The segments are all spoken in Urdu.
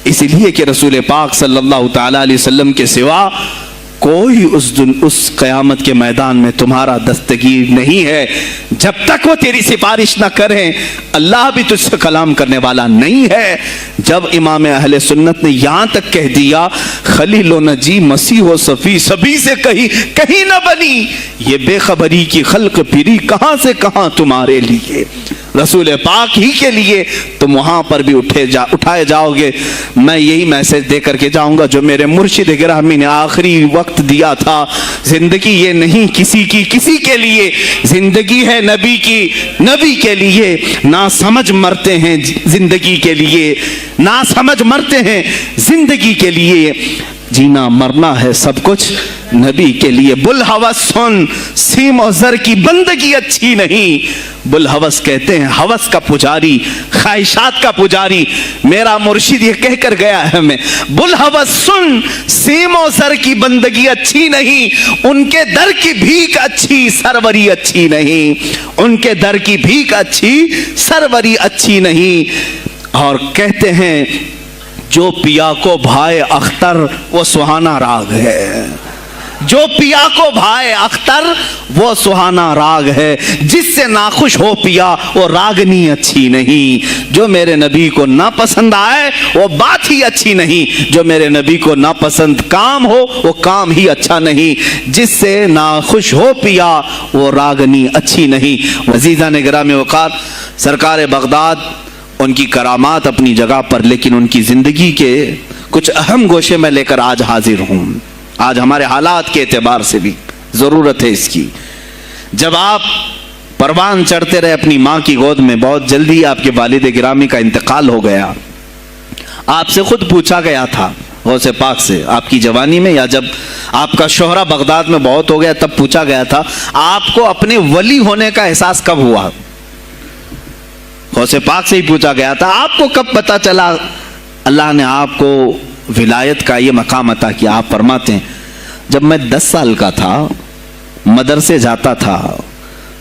اس لیے کہ رسول پاک صلی اللہ تعالی علیہ وسلم کے سوا کوئی اس قیامت کے میدان میں تمہارا دستگیر نہیں ہے جب تک وہ تیری سفارش نہ کریں. اللہ بھی تجھ سے کلام کرنے والا نہیں ہے. جب امام اہل سنت نے یہاں تک کہہ دیا خلیل و نجی مسیح و صفی سبھی سے کہیں نہ بنی, یہ بے خبری کی خلق پھری کہاں سے کہاں تمہارے لیے, رسول پاک ہی کے لیے, تم وہاں پر بھی اٹھائے جاؤ گے. میں یہی میسج دے کر کے جاؤں گا جو میرے مرشد گرامی نے آخری وقت دیا تھا. زندگی یہ نہیں کسی کے لیے, زندگی ہے نبی کی, نبی کے لیے. نہ سمجھ مرتے ہیں زندگی کے لیے, نہ سمجھ مرتے ہیں زندگی کے لیے. جینا مرنا ہے سب کچھ نبی کے لیے. بلحوث سن, سیم و زر کی بندگی اچھی نہیں. بلحوث کہتے ہیں ہوس کا پجاری, خواہشات کا پجاری. میرا مرشد یہ کہہ کر گیا ہے ہمیں, بلحوث سن, سیم و زر کی بندگی اچھی نہیں, ان کے در کی بھیک اچھی سروری اچھی نہیں, ان کے در کی بھیک اچھی سروری اچھی نہیں. اور کہتے ہیں جو پیا کو بھائے اختر وہ سہانا راگ ہے, جو پیا کو بھائے اختر وہ سہانا راگ ہے. جس سے ناخوش ہو پیا وہ راگنی اچھی نہیں. جو میرے نبی کو نہ پسند آئے وہ بات ہی اچھی نہیں. جو میرے نبی کو نہ پسند کام ہو وہ کام ہی اچھا نہیں. جس سے ناخوش ہو پیا وہ راگنی اچھی نہیں. عزیزان گرامی وقار, سرکار بغداد ان کی کرامات اپنی جگہ پر, لیکن ان کی زندگی کے کچھ اہم گوشے میں لے کر آج حاضر ہوں. آج ہمارے حالات کے اعتبار سے بھی ضرورت ہے اس کی. جب آپ پروان چڑھتے رہے اپنی ماں کی گود میں, بہت جلدی آپ کے والد گرامی کا انتقال ہو گیا. آپ سے خود پوچھا گیا تھا غوث پاک سے, آپ کی جوانی میں یا جب آپ کا شہرہ بغداد میں بہت ہو گیا تب پوچھا گیا تھا آپ کو اپنے ولی ہونے کا احساس کب ہوا. غوث پاک سے ہی پوچھا گیا تھا آپ کو کب پتا چلا اللہ نے آپ کو ولایت کا یہ مقام عطا کیا. آپ فرماتے ہیں جب میں 10 سال کا تھا, مدرسے جاتا تھا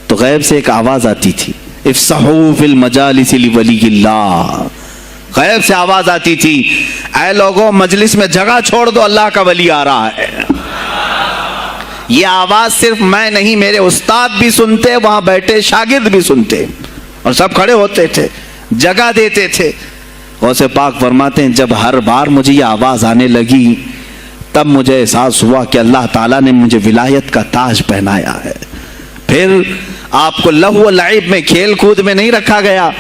تو غیب سے ایک آواز آتی تھی, افصحوا فی المجالس لولی اللہ. غیب سے آواز آتی تھی, اے لوگوں مجلس میں جگہ چھوڑ دو, اللہ کا ولی آ رہا ہے. یہ آواز صرف میں نہیں, میرے استاد بھی سنتے, وہاں بیٹھے شاگرد بھی سنتے, اور سب کھڑے ہوتے تھے, جگہ دیتے تھے. غوث پاک فرماتے ہیں جب ہر بار مجھے یہ آواز آنے لگی تب مجھے احساس ہوا کہ اللہ تعالیٰ نے مجھے ولایت کا تاج پہنایا ہے. پھر آپ کو لہو و لعب میں, کھیل کود میں نہیں رکھا گیا.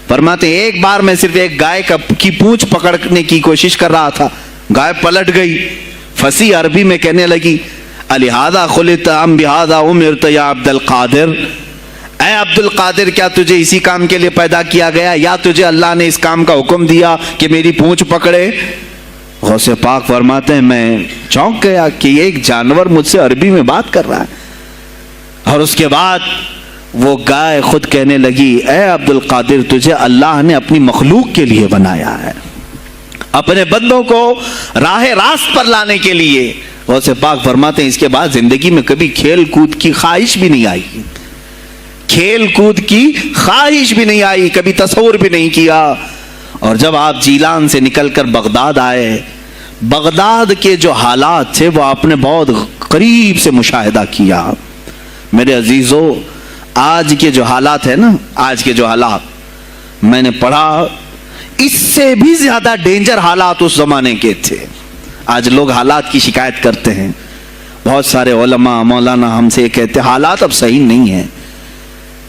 فرماتے ہیں ایک بار میں صرف ایک گائے کی پونچھ پکڑنے کی کوشش کر رہا تھا, گائے پلٹ گئی, فصیح عربی میں کہنے لگی الہذا خلقت ام بہذا امرت یا عبد القادر, اے عبد القادر کیا تجھے اسی کام کے لیے پیدا کیا گیا یا تجھے اللہ نے اس کام کا حکم دیا کہ میری پونچھ پکڑے. غوث پاک فرماتے ہیں میں چونک گیا کہ یہ ایک جانور مجھ سے عربی میں بات کر رہا ہے. اور اس کے بعد وہ گائے خود کہنے لگی اے عبد القادر تجھے اللہ نے اپنی مخلوق کے لیے بنایا ہے, اپنے بندوں کو راہ راست پر لانے کے لیے. غوث پاک فرماتے ہیں اس کے بعد زندگی میں کبھی کھیل کود کی خواہش بھی نہیں آئی, کھیل کود کی خواہش بھی نہیں آئی, کبھی تصور بھی نہیں کیا. اور جب آپ جیلان سے نکل کر بغداد آئے, بغداد کے جو حالات تھے وہ آپ نے بہت قریب سے مشاہدہ کیا. میرے عزیزو, آج کے جو حالات ہیں نا, آج کے جو حالات میں نے پڑھا اس سے بھی زیادہ ڈینجر حالات اس زمانے کے تھے. آج لوگ حالات کی شکایت کرتے ہیں, بہت سارے علماء مولانا ہم سے یہ کہتے ہیں حالات اب صحیح نہیں ہیں,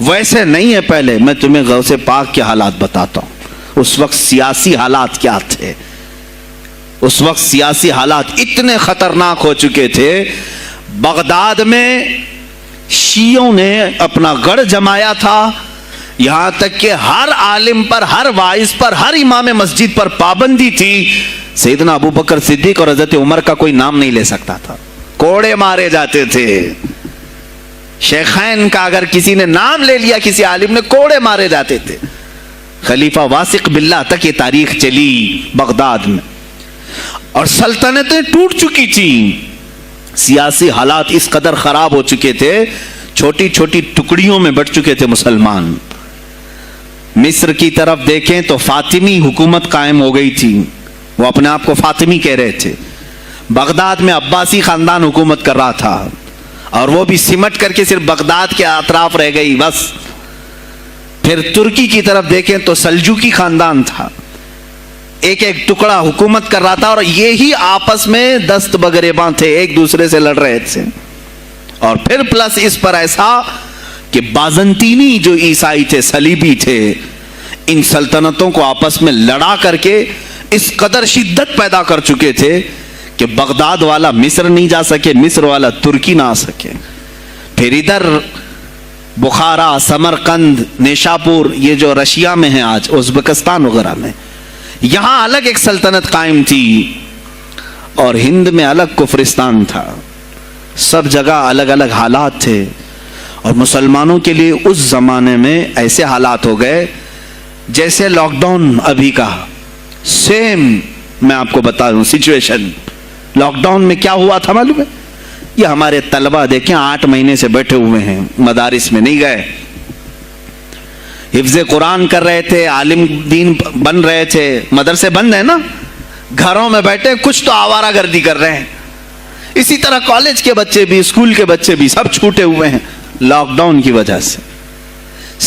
ویسے نہیں ہے پہلے. میں تمہیں غوث پاک کے حالات بتاتا ہوں. اس وقت سیاسی حالات کیا تھے, اس وقت سیاسی حالات اتنے خطرناک ہو چکے تھے. بغداد میں شیعوں نے اپنا گڑھ جمایا تھا, یہاں تک کہ ہر عالم پر, ہر واعظ پر, ہر امام مسجد پر پابندی تھی. سیدنا ابو بکر صدیق اور حضرت عمر کا کوئی نام نہیں لے سکتا تھا, کوڑے مارے جاتے تھے. شیخین کا اگر کسی نے نام لے لیا کسی عالم نے, کوڑے مارے جاتے تھے. خلیفہ واثق باللہ تک یہ تاریخ چلی بغداد میں, اور سلطنتیں ٹوٹ چکی تھیں. سیاسی حالات اس قدر خراب ہو چکے تھے, چھوٹی چھوٹی ٹکڑیوں میں بٹ چکے تھے مسلمان. مصر کی طرف دیکھیں تو فاطمی حکومت قائم ہو گئی تھی, وہ وہ اپنے آپ کو فاطمی کہہ رہے تھے. بغداد میں عباسی خاندان حکومت کر رہا تھا اور وہ بھی سمٹ کر کے صرف بغداد کے اطراف رہ گئی بس. پھر ترکی کی طرف دیکھیں تو سلجوقی خاندان تھا, ایک ایک ٹکڑا حکومت کر رہا تھا اور یہی آپس میں دست بگریباں تھے, ایک دوسرے سے لڑ رہے تھے. اور پھر پلس اس پر ایسا کہ بازنطینی جو عیسائی تھے, صلیبی تھے, ان سلطنتوں کو آپس میں لڑا کر کے اس قدر شدت پیدا کر چکے تھے کہ بغداد والا مصر نہیں جا سکے, مصر والا ترکی نہ آ سکے. پھر ادھر بخارا, سمرقند, نیشاپور, یہ جو رشیا میں ہیں آج, ازبکستان وغیرہ میں, یہاں الگ ایک سلطنت قائم تھی اور ہند میں الگ کفرستان تھا. سب جگہ الگ الگ حالات تھے اور مسلمانوں کے لیے اس زمانے میں ایسے حالات ہو گئے جیسے لاک ڈاؤن ابھی کا سیم. میں آپ کو بتا دوں سچویشن لاک ڈاؤن میں کیا ہوا تھا معلوم ہے؟ یہ ہمارے طلبہ دیکھیں 8 مہینے سے بیٹھے ہوئے ہیں, مدارس میں نہیں گئے, حفظ قرآن کر رہے تھے, عالم دین بن رہے تھے, مدرسے بند ہیں نا, گھروں میں بیٹھے کچھ تو آوارہ گردی کر رہے ہیں. اسی طرح کالج کے بچے بھی, اسکول کے بچے بھی سب چھوٹے ہوئے ہیں لاک ڈاؤن کی وجہ سے.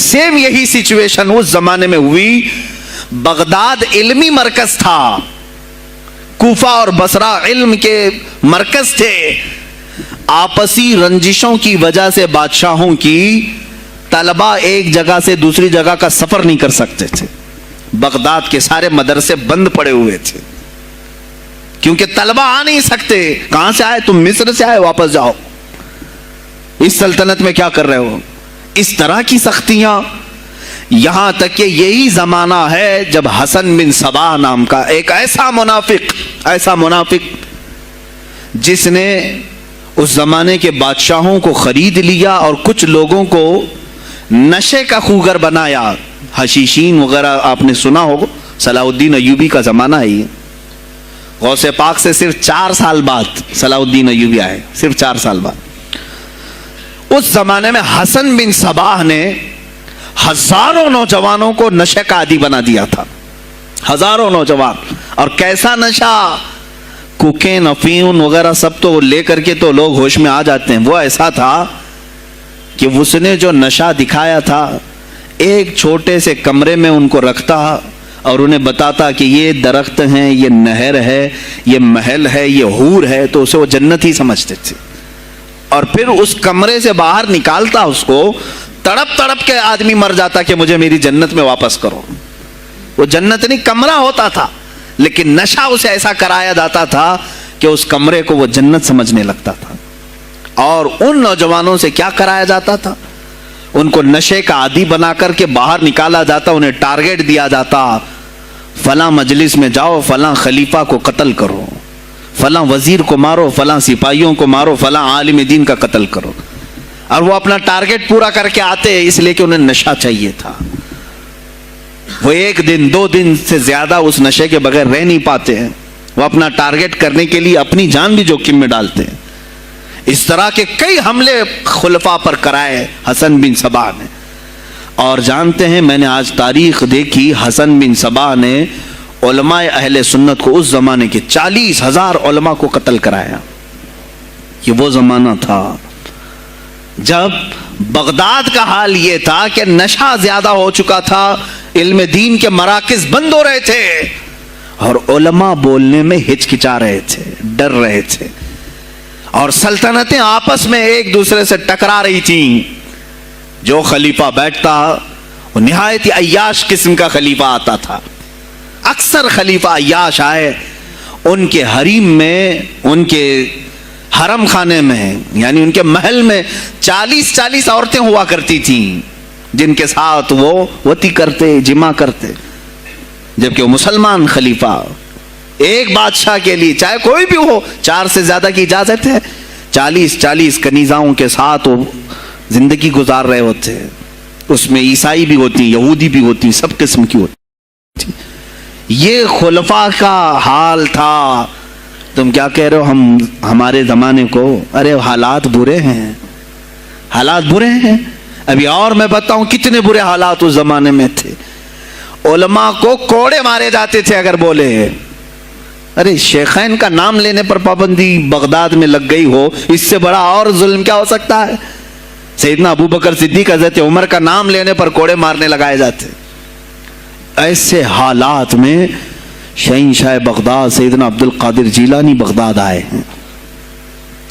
سیم یہی سچویشن اس زمانے میں ہوئی. بغداد علمی مرکز تھا, کوفہ اور بصرہ علم کے مرکز تھے. آپسی رنجشوں کی وجہ سے بادشاہوں کی طلبہ ایک جگہ سے دوسری جگہ کا سفر نہیں کر سکتے تھے. بغداد کے سارے مدرسے بند پڑے ہوئے تھے کیونکہ طلبہ آ نہیں سکتے. کہاں سے آئے تم؟ مصر سے آئے, واپس جاؤ, اس سلطنت میں کیا کر رہے ہو؟ اس طرح کی سختیاں. یہاں تک کہ یہی زمانہ ہے جب حسن بن صباح نام کا ایک ایسا منافق جس نے اس زمانے کے بادشاہوں کو خرید لیا اور کچھ لوگوں کو نشے کا خوگر بنایا. حشیشین وغیرہ آپ نے سنا ہوگا, صلاح الدین ایوبی کا زمانہ ہے یہ. غوث پاک سے صرف 4 سال بعد صلاح الدین ایوبی آئے, صرف 4 سال بعد. اس زمانے میں حسن بن صباح نے ہزاروں نوجوانوں کو نشے کا عادی بنا دیا تھا, ہزاروں نوجوان. اور کیسا نشہ, کوکین, افیون وغیرہ سب تو لے کر کے تو لوگ ہوش میں آ جاتے ہیں. وہ ایسا تھا کہ اس نے جو نشہ دکھایا تھا, ایک چھوٹے سے کمرے میں ان کو رکھتا اور انہیں بتاتا کہ یہ درخت ہیں, یہ نہر ہے, یہ محل ہے, یہ حور ہے, تو اسے وہ جنت ہی سمجھتے تھے. اور پھر اس کمرے سے باہر نکالتا اس کو, تڑپ تڑپ کے آدمی مر جاتا کہ مجھے میری جنت میں واپس کرو. وہ جنت نہیں کمرہ ہوتا تھا, لیکن نشہ اسے ایسا کرایا جاتا تھا کہ اس کمرے کو وہ جنت سمجھنے لگتا تھا. اور ان نوجوانوں سے کیا کرایا جاتا تھا؟ ان کو نشے کا عادی بنا کر کے باہر نکالا جاتا, انہیں ٹارگیٹ دیا جاتا, فلاں مجلس میں جاؤ, فلاں خلیفہ کو قتل کرو, فلاں وزیر کو مارو, فلاں سپاہیوں کو مارو, فلاں عالم دین کا قتل کرو. اور وہ اپنا ٹارگیٹ پورا کر کے آتے اس لیے کہ انہیں نشہ چاہیے تھا. وہ 1 دن 2 دن سے زیادہ اس نشے کے بغیر رہ نہیں پاتے ہیں. وہ اپنا ٹارگیٹ کرنے کے لیے اپنی جان بھی جوخم میں ڈالتے ہیں. اس طرح کے کئی حملے خلفاء پر کرائے حسن بن صباح نے. اور جانتے ہیں, میں نے آج تاریخ دیکھی, حسن بن صباح نے علماء اہل سنت کو اس زمانے کے 40,000 علماء کو قتل کرایا. یہ وہ زمانہ تھا جب بغداد کا حال یہ تھا کہ نشہ زیادہ ہو چکا تھا, علم دین کے مراکز بند ہو رہے تھے اور علماء بولنے میں ہچکچا رہے تھے, ڈر رہے تھے. اور سلطنتیں آپس میں ایک دوسرے سے ٹکرا رہی تھیں. جو خلیفہ بیٹھتا وہ نہایت ہی عیاش قسم کا خلیفہ آتا تھا. اکثر خلیفہ عیاش آئے, ان کے حریم میں, ان کے حرم خانے میں, یعنی ان کے محل میں 40 عورتیں ہوا کرتی تھیں جن کے ساتھ وہ وطی کرتے, جمع کرتے. جبکہ وہ مسلمان خلیفہ, ایک بادشاہ کے لیے چاہے کوئی بھی ہو 4 سے زیادہ کی اجازت ہے. 40 کنیزاؤں کے ساتھ وہ زندگی گزار رہے ہوتے ہیں. اس میں عیسائی بھی ہوتی, یہودی بھی ہوتی, سب قسم کی ہوتی. یہ خلفاء کا حال تھا. تم کیا کہہ رہے ہو ہمارے زمانے کو؟ ارے حالات برے ہیں, حالات برے ہیں. ابھی اور میں بتاؤں کتنے برے حالات اس زمانے میں تھے. علماء کو کوڑے مارے جاتے تھے اگر بولے, ارے شیخین کا نام لینے پر پابندی بغداد میں لگ گئی ہو، اس سے بڑا اور ظلم کیا ہو سکتا ہے؟ سیدنا ابو بکر صدیق، حضرت عمر کا نام لینے پر کوڑے مارنے لگائے جاتے۔ ایسے حالات میں شہنشاہ بغداد سیدنا عبد القادر جیلانی بغداد آئے ہیں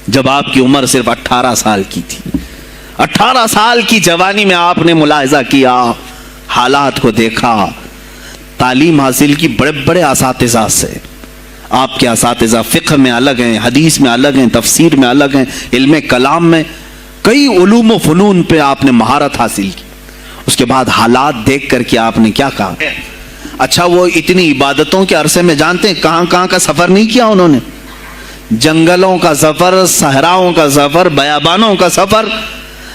جب آپ کی عمر صرف 18 سال کی تھی۔ 18 سال کی جوانی میں آپ نے ملاحظہ کیا، حالات کو دیکھا، تعلیم حاصل کی بڑے بڑے اساتذہ سے۔ آپ کے اساتذہ فقہ میں الگ ہیں، حدیث میں الگ ہیں، تفسیر میں الگ ہیں، علم کلام میں، کئی علوم و فنون پہ آپ نے مہارت حاصل کی۔ اس کے بعد حالات دیکھ کر کے آپ نے کیا کہا؟ اچھا وہ اتنی عبادتوں کے عرصے میں جانتے ہیں کہاں کہاں کا سفر نہیں کیا انہوں نے؟ جنگلوں کا سفر، صحراؤں کا سفر، بیابانوں کا سفر،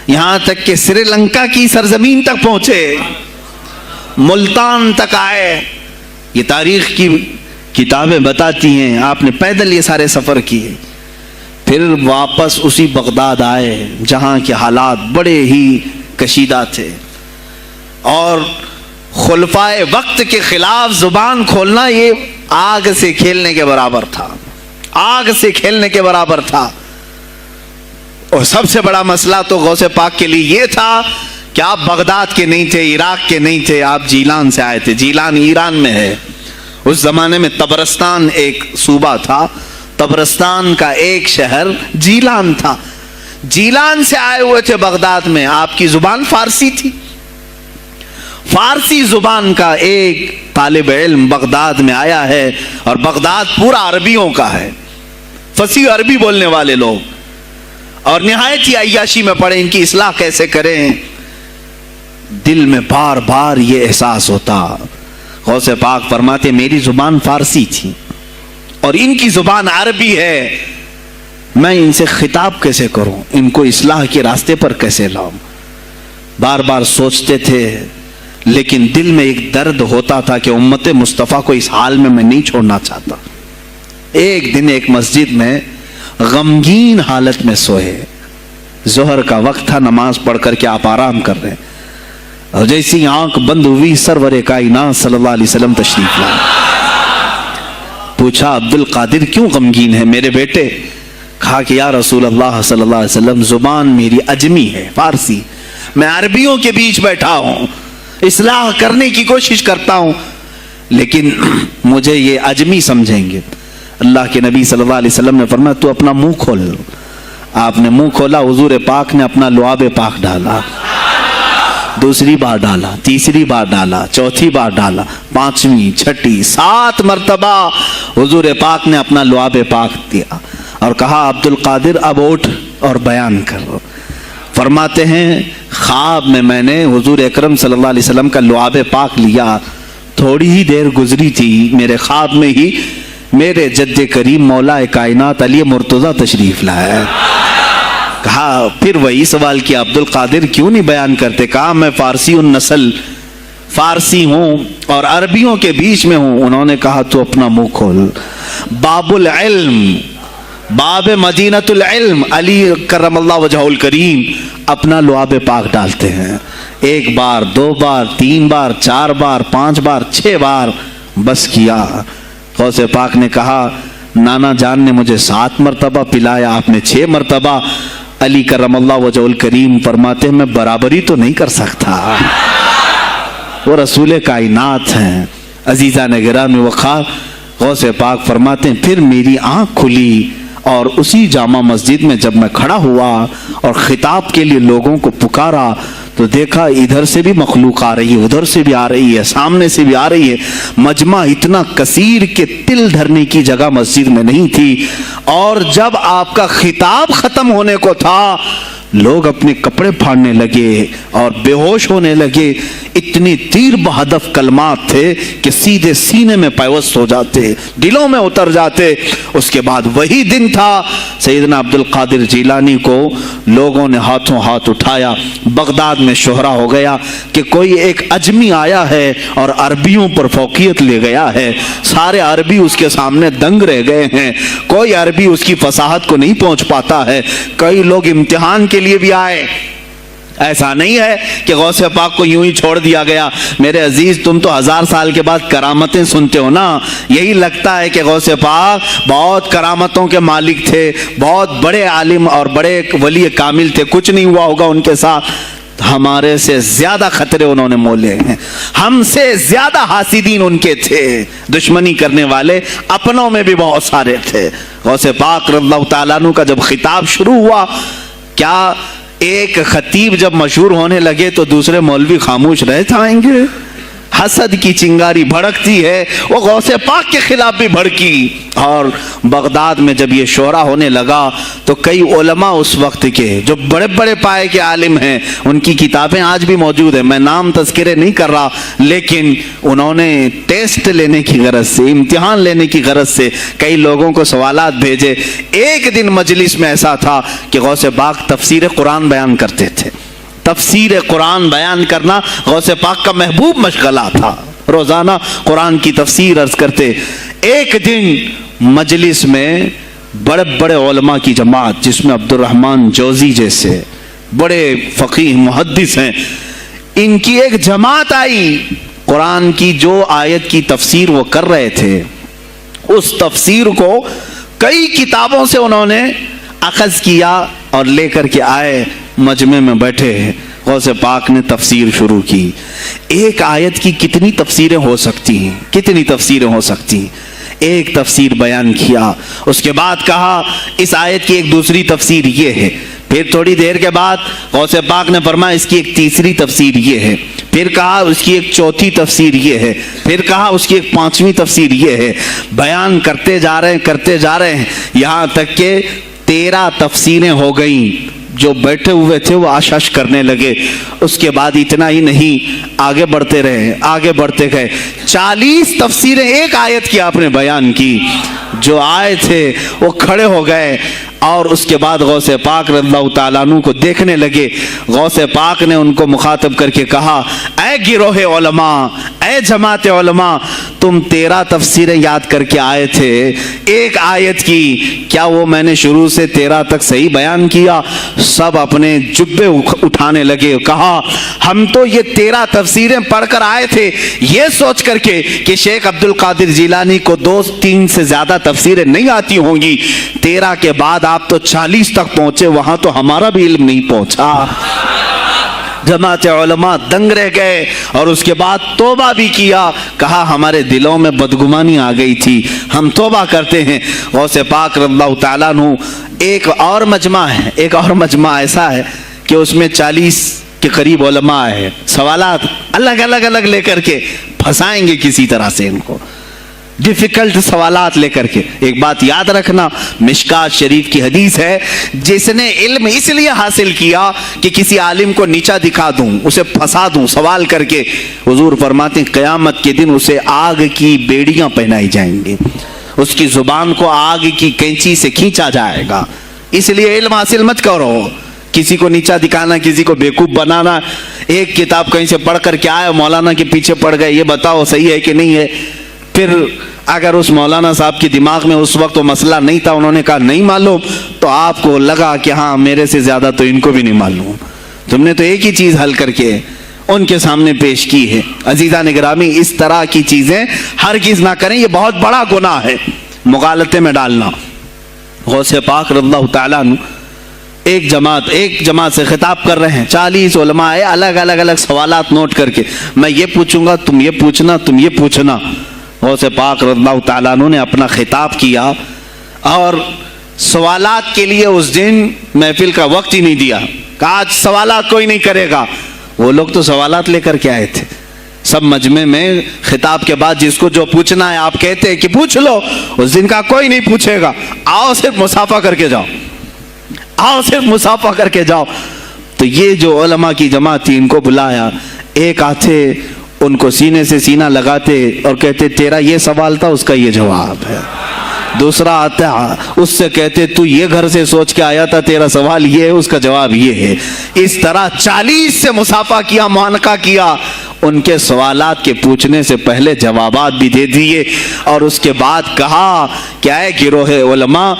یہاں تک کہ سری لنکا کی سرزمین تک پہنچے، ملتان تک آئے۔ یہ تاریخ کی کتابیں بتاتی ہیں آپ نے پیدل یہ سارے سفر کیے، پھر واپس اسی بغداد آئے جہاں کے حالات بڑے ہی کشیدہ تھے، اور خلفائے وقت کے خلاف زبان کھولنا یہ آگ سے کھیلنے کے برابر تھا، آگ سے کھیلنے کے برابر تھا۔ اور سب سے بڑا مسئلہ تو غوث پاک کے لیے یہ تھا کہ آپ بغداد کے نہیں تھے، عراق کے نہیں تھے، آپ جیلان سے آئے تھے۔ جیلان ایران میں ہے۔ اس زمانے میں طبرستان ایک صوبہ تھا، طبرستان کا ایک شہر جیلان تھا۔ جیلان سے آئے ہوئے تھے بغداد میں، آپ کی زبان فارسی تھی۔ فارسی زبان کا ایک طالب علم بغداد میں آیا ہے، اور بغداد پورا عربیوں کا ہے، فصیح عربی بولنے والے لوگ، اور نہایت ہی عیاشی میں پڑے، ان کی اصلاح کیسے کریں؟ دل میں بار بار یہ احساس ہوتا۔ غوث پاک فرماتے میری زبان فارسی تھی اور ان کی زبان عربی ہے، میں ان سے خطاب کیسے کروں، ان کو اصلاح کے راستے پر کیسے لاؤں؟ بار بار سوچتے تھے، لیکن دل میں ایک درد ہوتا تھا کہ امت مصطفیٰ کو اس حال میں میں نہیں چھوڑنا چاہتا۔ ایک دن ایک مسجد میں غمگین حالت میں سوئے، ظہر کا وقت تھا، نماز پڑھ کر کے آپ آرام کر رہے ہیں، اور جیسی آنکھ بند ہوئی سرور کائنات صلی اللہ علیہ وسلم تشریف لائے۔ پوچھا عبد القادر کیوں غمگین ہے میرے بیٹے؟ کہا کہ یا رسول اللہ صلی اللہ علیہ وسلم زبان میری اجمی ہے، فارسی، میں عربیوں کے بیچ بیٹھا ہوں، اصلاح کرنے کی کوشش کرتا ہوں، لیکن مجھے یہ اجمی سمجھیں گے۔ اللہ کے نبی صلی اللہ علیہ وسلم نے فرمایا تو اپنا منہ کھول۔ آپ نے منہ کھولا، حضور پاک نے اپنا لعاب پاک ڈالا، دوسری بار ڈالا، تیسری بار ڈالا، چوتھی بار ڈالا، پانچویں، چھٹی، 7 مرتبہ حضور پاک نے اپنا لعاب پاک دیا اور کہا عبد القادر اب اٹھ اور بیان کرو۔ فرماتے ہیں خواب میں نے حضور اکرم صلی اللہ علیہ وسلم کا لعاب پاک لیا، تھوڑی ہی دیر گزری تھی، میرے خواب میں ہی میرے جد کریم مولا کائنات علی مرتضیٰ تشریف لائے۔ کہا پھر وہی سوال کیا عبد القادر کیوں نہیں بیان کرتے؟ کہا میں فارسی النسل، فارسی ہوں اور عربیوں کے بیچ میں ہوں۔ انہوں نے کہا تو اپنا منہ کھول۔ باب العلم، باب مدینۃ العلم، علی کرم اللہ وجہہ الکریم اپنا لعاب پاک ڈالتے ہیں، 1 بار، 2 بار، 3 بار، 4 بار، 5 بار، 6 بار، بس کیا۔ غوث پاک نے کہا نانا جان نے مجھے 7 مرتبہ پلایا، آپ نے 6 مرتبہ۔ علی کرم اللہ وجہ الکریم فرماتے ہیں میں برابری تو نہیں کر سکتا، وہ رسول کائنات ہیں۔ عزیزان گرامی وقار، غوث پاک فرماتے ہیں پھر میری آنکھ کھلی، اور اسی جامع مسجد میں جب میں کھڑا ہوا اور خطاب کے لیے لوگوں کو پکارا تو دیکھا ادھر سے بھی مخلوق آ رہی ہے، ادھر سے بھی آ رہی ہے، سامنے سے بھی آ رہی ہے۔ مجمع اتنا کثیر کہ تل دھرنے کی جگہ مسجد میں نہیں تھی، اور جب آپ کا خطاب ختم ہونے کو تھا لوگ اپنے کپڑے پھاڑنے لگے اور بے ہوش ہونے لگے۔ اتنی تیر بہدف کلمات تھے کہ سیدھے سینے میں پیوست ہو جاتے، دلوں میں اتر جاتے۔ اس کے بعد وہی دن تھا سیدنا عبد القادر جیلانی کو لوگوں نے ہاتھوں ہاتھ اٹھایا۔ بغداد میں شہرہ ہو گیا کہ کوئی ایک اجمی آیا ہے اور عربیوں پر فوقیت لے گیا ہے، سارے عربی اس کے سامنے دنگ رہ گئے ہیں، کوئی عربی اس کی فصاحت کو نہیں پہنچ پاتا ہے۔ کئی لوگ امتحان کے لیے بھی آئے، ایسا نہیں ہے کہ غوث پاک کو یوں ہی چھوڑ دیا گیا۔ میرے عزیز، تم تو 1000 سال کے بعد کرامتیں سنتے ہو نا، یہی لگتا ہے کہ غوث پاک بہت کرامتوں کے مالک تھے، بہت بڑے عالم اور بڑے ولی کامل تھے، کچھ نہیں ہوا ہوگا ان کے ساتھ۔ ہمارے سے زیادہ خطرے انہوں نے مولے ہیں، ہم سے زیادہ حاسدین ان کے تھے، دشمنی کرنے والے اپنوں میں بھی بہت سارے تھے۔ غوث پاک رضی اللہ تعالیٰ عنہ کا جب خطاب شروع ہوا، کیا ایک خطیب جب مشہور ہونے لگے تو دوسرے مولوی خاموش رہ جائیں گے؟ حسد کی چنگاری بھڑکتی ہے، وہ غوث پاک کے خلاف بھی بھڑکی۔ اور بغداد میں جب یہ شورا ہونے لگا تو کئی علماء اس وقت کے جو بڑے بڑے پائے کے عالم ہیں، ان کی کتابیں آج بھی موجود ہیں، میں نام تذکرے نہیں کر رہا، لیکن انہوں نے ٹیسٹ لینے کی غرض سے، امتحان لینے کی غرض سے کئی لوگوں کو سوالات بھیجے۔ ایک دن مجلس میں ایسا تھا کہ غوث پاک تفسیر قرآن بیان کرتے تھے۔ تفسیر قرآن بیان کرنا غوث پاک کا محبوب مشغلہ تھا، روزانہ قرآن کی تفسیر عرض کرتے۔ ایک دن مجلس میں بڑے بڑے علماء کی جماعت، جس میں عبد الرحمن جوزی جیسے بڑے فقیہ محدث ہیں، ان کی ایک جماعت آئی۔ قرآن کی جو آیت کی تفسیر وہ کر رہے تھے، اس تفسیر کو کئی کتابوں سے انہوں نے اخذ کیا اور لے کر کے آئے، مجمع میں بیٹھے۔ غوث پاک نے تفسیر شروع کی۔ ایک آیت کی کتنی تفسیریں ہو سکتی ہیں، کتنی تفسیریں ہو سکتی ہیں؟ ایک تفسیر بیان کیا، اس کے بعد کہا اس آیت کی ایک دوسری تفسیر یہ ہے۔ پھر تھوڑی دیر کے بعد غوث پاک نے فرمایا اس کی ایک تیسری تفسیر یہ ہے۔ پھر کہا اس کی ایک چوتھی تفسیر یہ ہے۔ پھر کہا اس کی ایک پانچویں تفسیر یہ ہے۔ بیان کرتے جا رہے ہیں یہاں تک کہ 13 تفسیریں ہو گئیں۔ جو بیٹھے ہوئے تھے وہ آشش کرنے لگے۔ اس کے بعد اتنا ہی نہیں، آگے بڑھتے رہے، آگے بڑھتے گئے، 40 تفسیریں ایک آیت کی آپ نے بیان کی۔ جو آئے تھے وہ کھڑے ہو گئے اور اس کے بعد غوث پاک رضی اللہ تعالیٰ عنہ کو دیکھنے لگے۔ غوث پاک نے ان کو مخاطب کر کے کہا، اے گروہ علماء، اے جماعت علماء، تم 13 تفسیریں یاد کر کے آئے تھے ایک آیت کی، کیا وہ میں نے شروع سے 13 تک صحیح بیان کیا؟ سب اپنے جبے اٹھانے لگے، کہا ہم تو یہ 13 تفسیریں پڑھ کر آئے تھے یہ سوچ کر کے کہ شیخ عبد القادر جیلانی کو 2-3 سے زیادہ تفسیریں نہیں آتی ہوں گی، 13 کے بعد آپ تو 40 تک پہنچے، وہاں تو ہمارا بھی علم نہیں پہنچا۔ جماعت علماء دنگ رہ گئے اور اس کے بعد توبہ بھی کیا، کہا ہمارے دلوں میں بدگمانی آ گئی تھی، ہم توبہ کرتے ہیں۔ غوث پاک رضی اللہ تعالیٰ عنہ ایک اور مجمع ایسا ہے کہ اس میں 40 کے قریب علماء ہے، سوالات الگ الگ لے کر کے پھنسائیں گے کسی طرح سے ان کو، ڈیفیکلٹ سوالات لے کر کے۔ ایک بات یاد رکھنا، مشکات شریف کی حدیث ہے، جس نے علم اس لیے حاصل کیا کہ کسی عالم کو نیچا دکھا دوں، اسے پھنسا دوں سوال کر کے، حضور فرماتے ہیں قیامت کے دن اسے آگ کی بیڑیاں پہنائی جائیں گی، اس کی زبان کو آگ کی کینچی سے کھینچا جائے گا۔ اس لیے علم حاصل مت کرو، کسی کو نیچا دکھانا، کسی کو بیوقوف بنانا۔ ایک کتاب کہیں سے پڑھ کر کے آئے، مولانا کے پیچھے پڑ گئے، یہ بتاؤ صحیح ہے کہ نہیں ہے؟ پھر اگر اس مولانا صاحب کے دماغ میں اس وقت وہ مسئلہ نہیں تھا، انہوں نے کہا نہیں معلوم، تو آپ کو لگا کہ ہاں میرے سے زیادہ تو ان کو بھی نہیں معلوم، تم نے تو ایک ہی چیز حل کر کے ان کے سامنے پیش کی ہے۔ عزیزان گرامی، اس طرح کی چیزیں ہرگز نہ کریں، یہ بہت بڑا گناہ ہے مغالطے میں ڈالنا۔ غوث پاک رضی اللہ تعالیٰ عنہ ایک جماعت سے خطاب کر رہے ہیں، 40 علماء آئے، الگ سوالات نوٹ کر کے، میں یہ پوچھوں گا، تم یہ پوچھنا، تم یہ پوچھنا۔ غوث پاک رضی اللہ تعالیٰ عنہ نے اپنا خطاب کیا اور سوالات کے لیے اس دن محفل کا وقت ہی نہیں دیا، کہا آج سوالات کوئی نہیں کرے گا۔ وہ لوگ تو سوالات لے کر کے آئے تھے، سب مجمع میں خطاب کے بعد جس کو جو پوچھنا ہے آپ کہتے ہیں کہ پوچھ لو، اس دن کا کوئی نہیں پوچھے گا، آؤ صرف مصافحہ کر کے جاؤ، آؤ صرف مصافحہ کر کے جاؤ۔ تو یہ جو علماء کی جماعت تھی، ان کو بلایا، ایک آتے ان کو سینے سے سینہ لگاتے اور کہتے تیرا یہ سوال تھا، اس کا یہ جواب ہے۔ دوسرا آتا اس سے کہتے تو یہ گھر سے سوچ کے آیا تھا، تیرا سوال یہ ہے، اس کا جواب یہ ہے۔ اس طرح 40 سے مصافحہ کیا، معانقہ کیا، ان کے سوالات کے پوچھنے سے پہلے جوابات بھی دے دیے، اور اس کے بعد کہا کہ اے گروہ علماء،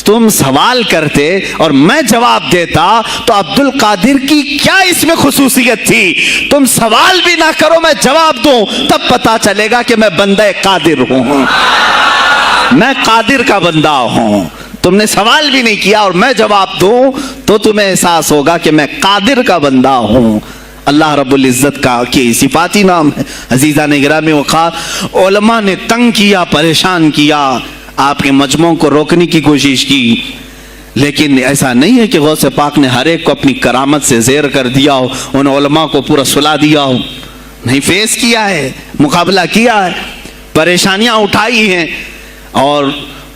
تم سوال کرتے اور میں جواب دیتا تو عبد القادر کی کیا اس میں خصوصیت تھی؟ تم سوال بھی نہ کرو میں جواب دوں تب پتا چلے گا کہ میں بندہ قادر ہوں، میں قادر کا بندہ ہوں۔ تم نے سوال بھی نہیں کیا اور میں جواب دوں تو تمہیں احساس ہوگا کہ میں قادر کا بندہ ہوں۔ اللہ رب العزت کا کی صفاتی نام ہے۔ عزیزان گرامی وقار، علماء نے تنگ کیا، پریشان کیا، آپ کے مجموعوں کو روکنے کی کوشش کی، لیکن ایسا نہیں ہے کہ غوث پاک نے ہر ایک کو اپنی کرامت سے زیر کر دیا ہو، ان علماء کو پورا سلا دیا ہو۔ نہیں، فیس کیا ہے، مقابلہ کیا ہے، پریشانیاں اٹھائی ہیں، اور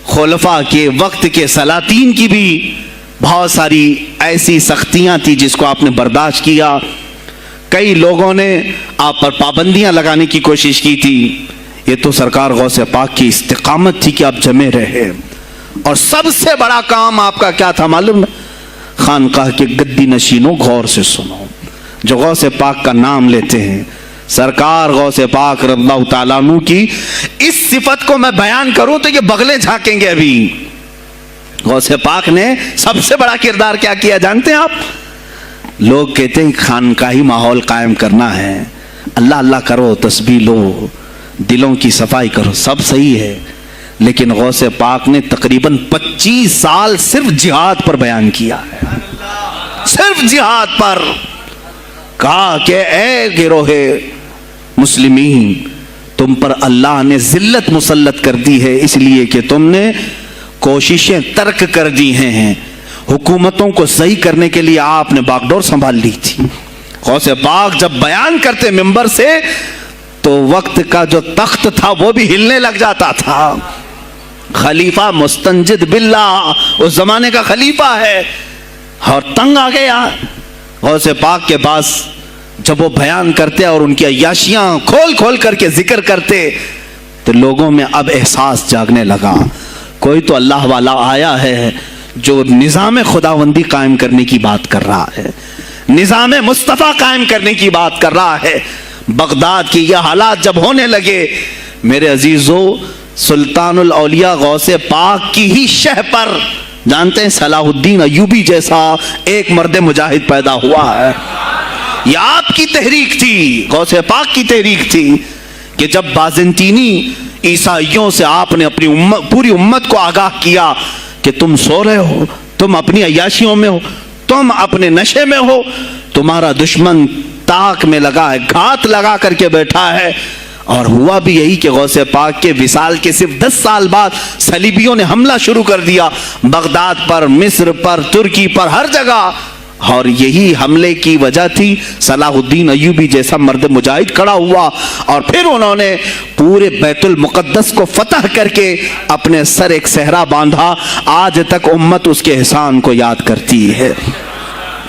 خلفاء کے وقت کے سلاطین کی بھی بہت ساری ایسی سختیاں تھی جس کو آپ نے برداشت کیا۔ کئی لوگوں نے آپ پر پابندیاں لگانے کی کوشش کی تھی، یہ تو سرکار غوث پاک کی استقامت تھی کہ آپ جمے رہے۔ اور سب سے بڑا کام آپ کا کیا تھا معلوم ہے؟ خانقاہ کے گدی نشینوں غور سے سنو، جو غوث پاک کا نام لیتے ہیں، سرکار غوث پاک رضی اللہ تعالیٰ عنہ کی اس صفت کو میں بیان کروں تو یہ بغلیں جھانکیں گے۔ ابھی غوث پاک نے سب سے بڑا کردار کیا کیا جانتے ہیں آپ؟ لوگ کہتے ہیں خانقاہی ماحول قائم کرنا ہے، اللہ اللہ کرو، تسبیح لو، دلوں کی صفائی کرو، سب صحیح ہے، لیکن غوث پاک نے تقریباً 25 سال صرف جہاد پر بیان کیا ہے، صرف جہاد پر۔ کہا کہ اے گروہ مسلمین، تم پر اللہ نے ذلت مسلط کر دی ہے اس لیے کہ تم نے کوششیں ترک کر دی ہیں، حکومتوں کو صحیح کرنے کے لیے آپ نے باغ ڈور سنبھال لی تھی۔ غوث پاک جب بیان کرتے ممبر سے تو وقت کا جو تخت تھا وہ بھی ہلنے لگ جاتا تھا۔ خلیفہ مستنجد باللہ اس زمانے کا خلیفہ ہے، اور تنگ آ گیا غوث پاک کے پاس جب وہ بیان کرتے اور ان کی عیاشیاں کھول کھول کر کے ذکر کرتے تو لوگوں میں اب احساس جاگنے لگا، کوئی تو اللہ والا آیا ہے جو نظام خداوندی قائم کرنے کی بات کر رہا ہے، نظام مصطفیٰ قائم کرنے کی بات کر رہا ہے۔ بغداد کی یہ حالات جب ہونے لگے، میرے عزیزو، سلطان الاولیاء غوث پاک کی ہی شہ پر جانتے ہیں صلاح الدین ایوبی جیسا ایک مرد مجاہد پیدا ہوا ہے۔ یہ آپ کی تحریک تھی، غوث پاک کی تحریک تھی کہ جب بازنطینی عیسائیوں سے آپ نے اپنی پوری امت کو آگاہ کیا کہ تم سو رہے ہو، تم اپنی عیاشیوں میں ہو، تم اپنے نشے میں ہو، تمہارا دشمن تاک میں لگا ہے، گھات لگا کر کے بیٹھا ہے۔ اور ہوا بھی یہی کہ غوث پاک کے وصال کے صرف 10 سال بعد صلیبیوں نے حملہ شروع کر دیا بغداد پر، مصر پر، ترکی پر، ہر جگہ، اور یہی حملے کی وجہ تھی صلاح الدین ایوبی جیسا مرد مجاہد کھڑا ہوا، اور پھر انہوں نے پورے بیت المقدس کو فتح کر کے اپنے سر ایک صحرا باندھا۔ آج تک امت اس کے احسان کو یاد کرتی ہے۔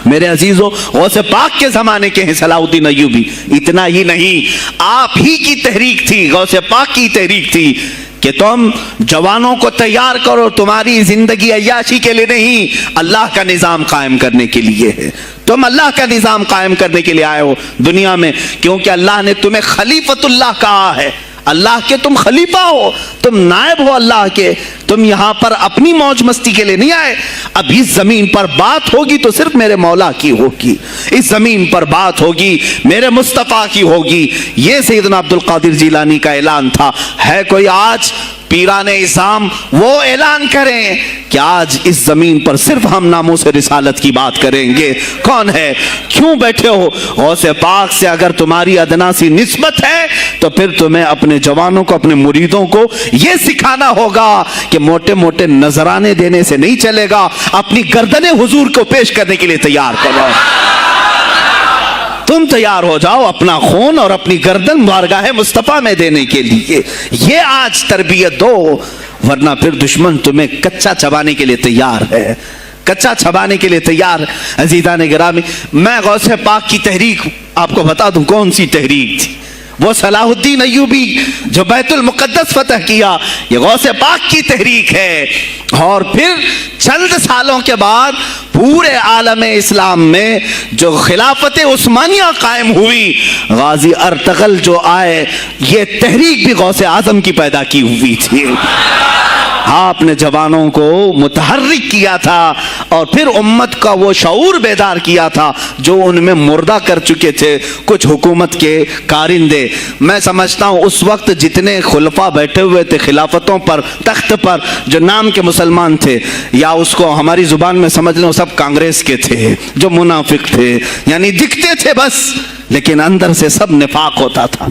میرے عزیزو، غوث پاک کے زمانے کے ہیں صلاح الدین ایوبی۔ اتنا ہی نہیں، آپ ہی کی تحریک تھی، غوث پاک کی تحریک تھی کہ تم جوانوں کو تیار کرو، تمہاری زندگی عیاشی کے لیے نہیں، اللہ کا نظام قائم کرنے کے لیے ہے۔ تم اللہ کا نظام قائم کرنے کے لیے آئے ہو دنیا میں، کیونکہ اللہ نے تمہیں خلیفۃ اللہ کہا ہے۔ اللہ کے تم خلیفہ ہو، تم نائب ہو اللہ کے، تم یہاں پر اپنی موج مستی کے لیے نہیں آئے۔ اب اس زمین پر بات ہوگی تو صرف میرے مولا کی ہوگی، اس زمین پر بات ہوگی میرے مصطفیٰ کی ہوگی۔ یہ سیدنا عبد القادر جیلانی کا اعلان تھا۔ ہے کوئی آج پیران اسلام وہ اعلان کریں کہ آج اس زمین پر صرف ہم ناموس رسالت کی بات کریں گے؟ کون ہے؟ کیوں بیٹھے ہو؟ غوث پاک سے اگر تمہاری ادنا سی نسبت ہے تو پھر تمہیں اپنے جوانوں کو، اپنے مریدوں کو یہ سکھانا ہوگا کہ موٹے موٹے نذرانے دینے سے نہیں چلے گا، اپنی گردنیں حضور کو پیش کرنے کے لیے تیار کرو۔ تم تیار ہو جاؤ اپنا خون اور اپنی گردن بارگاہ مصطفیٰ میں دینے کے لیے۔ یہ آج تربیت دو، ورنہ پھر دشمن تمہیں کچا چبانے کے لیے تیار ہے، کچا چبانے کے لیے تیار۔ عزیزان گرامی، میں غوث پاک کی تحریک آپ کو بتا دوں کون سی تحریک تھی۔ وہ صلاح الدین ایوبی جو بیت المقدس فتح کیا، یہ غوث پاک کی تحریک ہے۔ اور پھر چند سالوں کے بعد پورے عالم اسلام میں جو خلافت عثمانیہ قائم ہوئی، غازی ارطغرل جو آئے، یہ تحریک بھی غوث اعظم کی پیدا کی ہوئی تھی۔ آپ نے جوانوں کو متحرک کیا تھا اور پھر امت کا وہ شعور بیدار کیا تھا جو ان میں مردہ کر چکے تھے کچھ حکومت کے کارندے۔ میں سمجھتا ہوں اس وقت جتنے خلفاء بیٹھے ہوئے تھے خلافتوں پر، تخت پر، جو نام کے مسلمان تھے، یا اس کو ہماری زبان میں سمجھ لیں سب کانگریس کے تھے جو منافق تھے، یعنی دکھتے تھے بس لیکن اندر سے سب نفاق ہوتا تھا،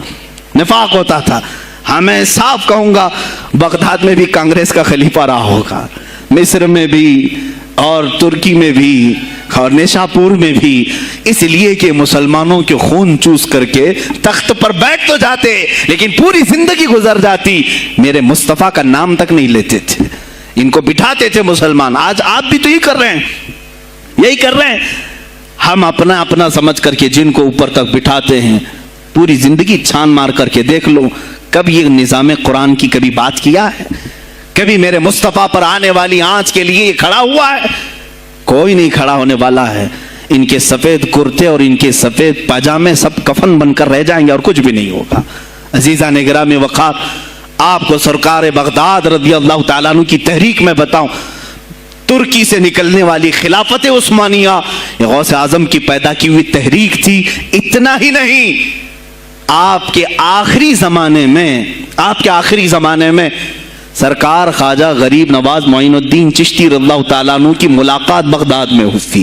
نفاق ہوتا تھا۔ ہاں میں صاف کہوں گا بغداد میں بھی کانگریس کا خلیفہ رہا ہوگا، مصر میں بھی اور ترکی میں بھی اور نیشاپور میں بھی، اس لیے کہ مسلمانوں کے خون چوس کر کے تخت پر بیٹھ تو جاتے لیکن پوری زندگی گزر جاتی، میرے مصطفیٰ کا نام تک نہیں لیتے تھے، ان کو بٹھاتے تھے مسلمان۔ آج آپ بھی تو یہی کر رہے ہیں، یہی کر رہے ہیں۔ ہم اپنا اپنا سمجھ کر کے جن کو اوپر تک بٹھاتے ہیں، پوری زندگی چھان مار کر کے دیکھ لو کب یہ نظام قرآن کی کبھی بات کیا ہے؟ کبھی میرے مصطفیٰ پر آنے والی آنچ کے لیے یہ کھڑا ہوا ہے؟ کوئی نہیں کھڑا ہونے والا ہے۔ ان کے سفید کرتے اور ان کے سفید پاجامے سب کفن بن کر رہ جائیں گے اور کچھ بھی نہیں ہوگا۔ عزیزان گرامی وقار، آپ کو سرکار بغداد رضی اللہ تعالیٰ عنہ کی تحریک میں بتاؤں، ترکی سے نکلنے والی خلافت عثمانیہ یہ غوث اعظم کی پیدا کی ہوئی تحریک تھی۔ اتنا ہی نہیں، آپ کے آخری زمانے میں سرکار خواجہ غریب نواز معین الدین چشتی رضی اللہ تعالیٰ عنہ کی ملاقات بغداد میں ہوئی،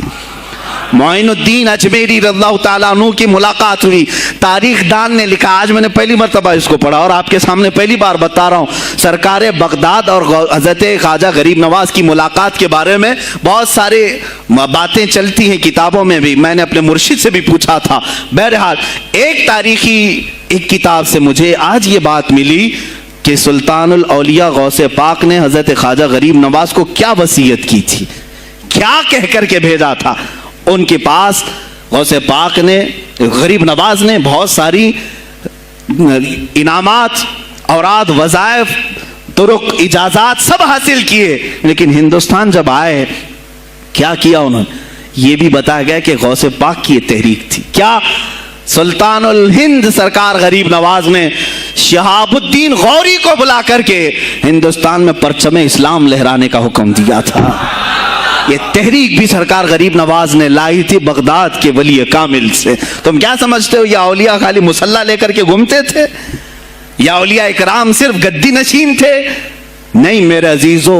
معین الدین اجمیری رضی اللہ تعالیٰ عنہ کی ملاقات ہوئی۔ تاریخ دان نے لکھا، آج میں نے پہلی مرتبہ اس کو پڑھا اور آپ کے سامنے پہلی بار بتا رہا ہوں، سرکار بغداد اور حضرت خواجہ غریب نواز کی ملاقات کے بارے میں بہت سارے باتیں چلتی ہیں کتابوں میں بھی، میں نے اپنے مرشد سے بھی پوچھا تھا۔ بہرحال ایک تاریخی ایک کتاب سے مجھے آج یہ بات ملی کہ سلطان الاولیاء غوث پاک نے حضرت خواجہ غریب نواز کو کیا وصیت کی تھی، کیا کہہ کر کے بھیجا تھا۔ ان کے پاس غوث پاک نے، غریب نواز نے بہت ساری انعامات، اوراد، وظائف، طرق، اجازات سب حاصل کیے، لیکن ہندوستان جب آئے کیا کیا انہوں نے؟ یہ بھی بتایا گیا کہ غوث پاک کی یہ تحریک تھی۔ کیا؟ سلطان الہند سرکار غریب نواز نے شہاب الدین غوری کو بلا کر کے ہندوستان میں پرچم اسلام لہرانے کا حکم دیا تھا۔ یہ تحریک بھی سرکار غریب نواز نے لائی تھی بغداد کے ولی کامل سے۔ تم کیا سمجھتے ہو یہ اولیاء خالی مسلح لے کر کے گھومتے تھے؟ یا اولیاء اکرام صرف گدی نشین تھے؟ نہیں میرے عزیزو،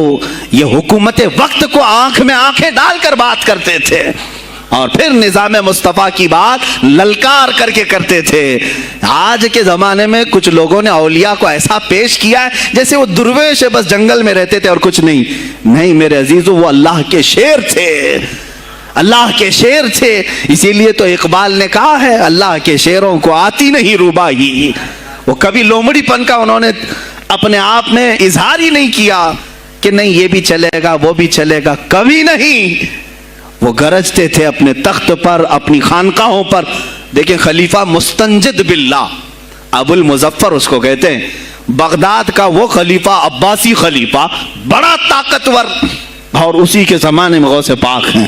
یہ حکومت وقت کو آنکھ میں آنکھیں ڈال کر بات کرتے تھے اور پھر نظام مصطفیٰ کی بات للکار کر کے کرتے تھے۔ آج کے زمانے میں کچھ لوگوں نے اولیاء کو ایسا پیش کیا ہے جیسے وہ درویش بس جنگل میں رہتے تھے اور کچھ نہیں۔ نہیں میرے عزیزو، وہ اللہ کے شیر تھے، اللہ کے شیر تھے۔ اسی لیے تو اقبال نے کہا ہے اللہ کے شیروں کو آتی نہیں روباہی۔ وہ کبھی لومڑی پن کا انہوں نے اپنے آپ میں اظہار ہی نہیں کیا کہ نہیں یہ بھی چلے گا وہ بھی چلے گا، کبھی نہیں۔ وہ گرجتے تھے اپنے تخت پر، اپنی خانقاہوں پر۔ دیکھیں خلیفہ مستنجد باللہ، ابو المظفر اس کو کہتے ہیں، بغداد کا وہ خلیفہ، عباسی خلیفہ، بڑا طاقتور، اور اسی کے زمانے میں غوث پاک ہیں۔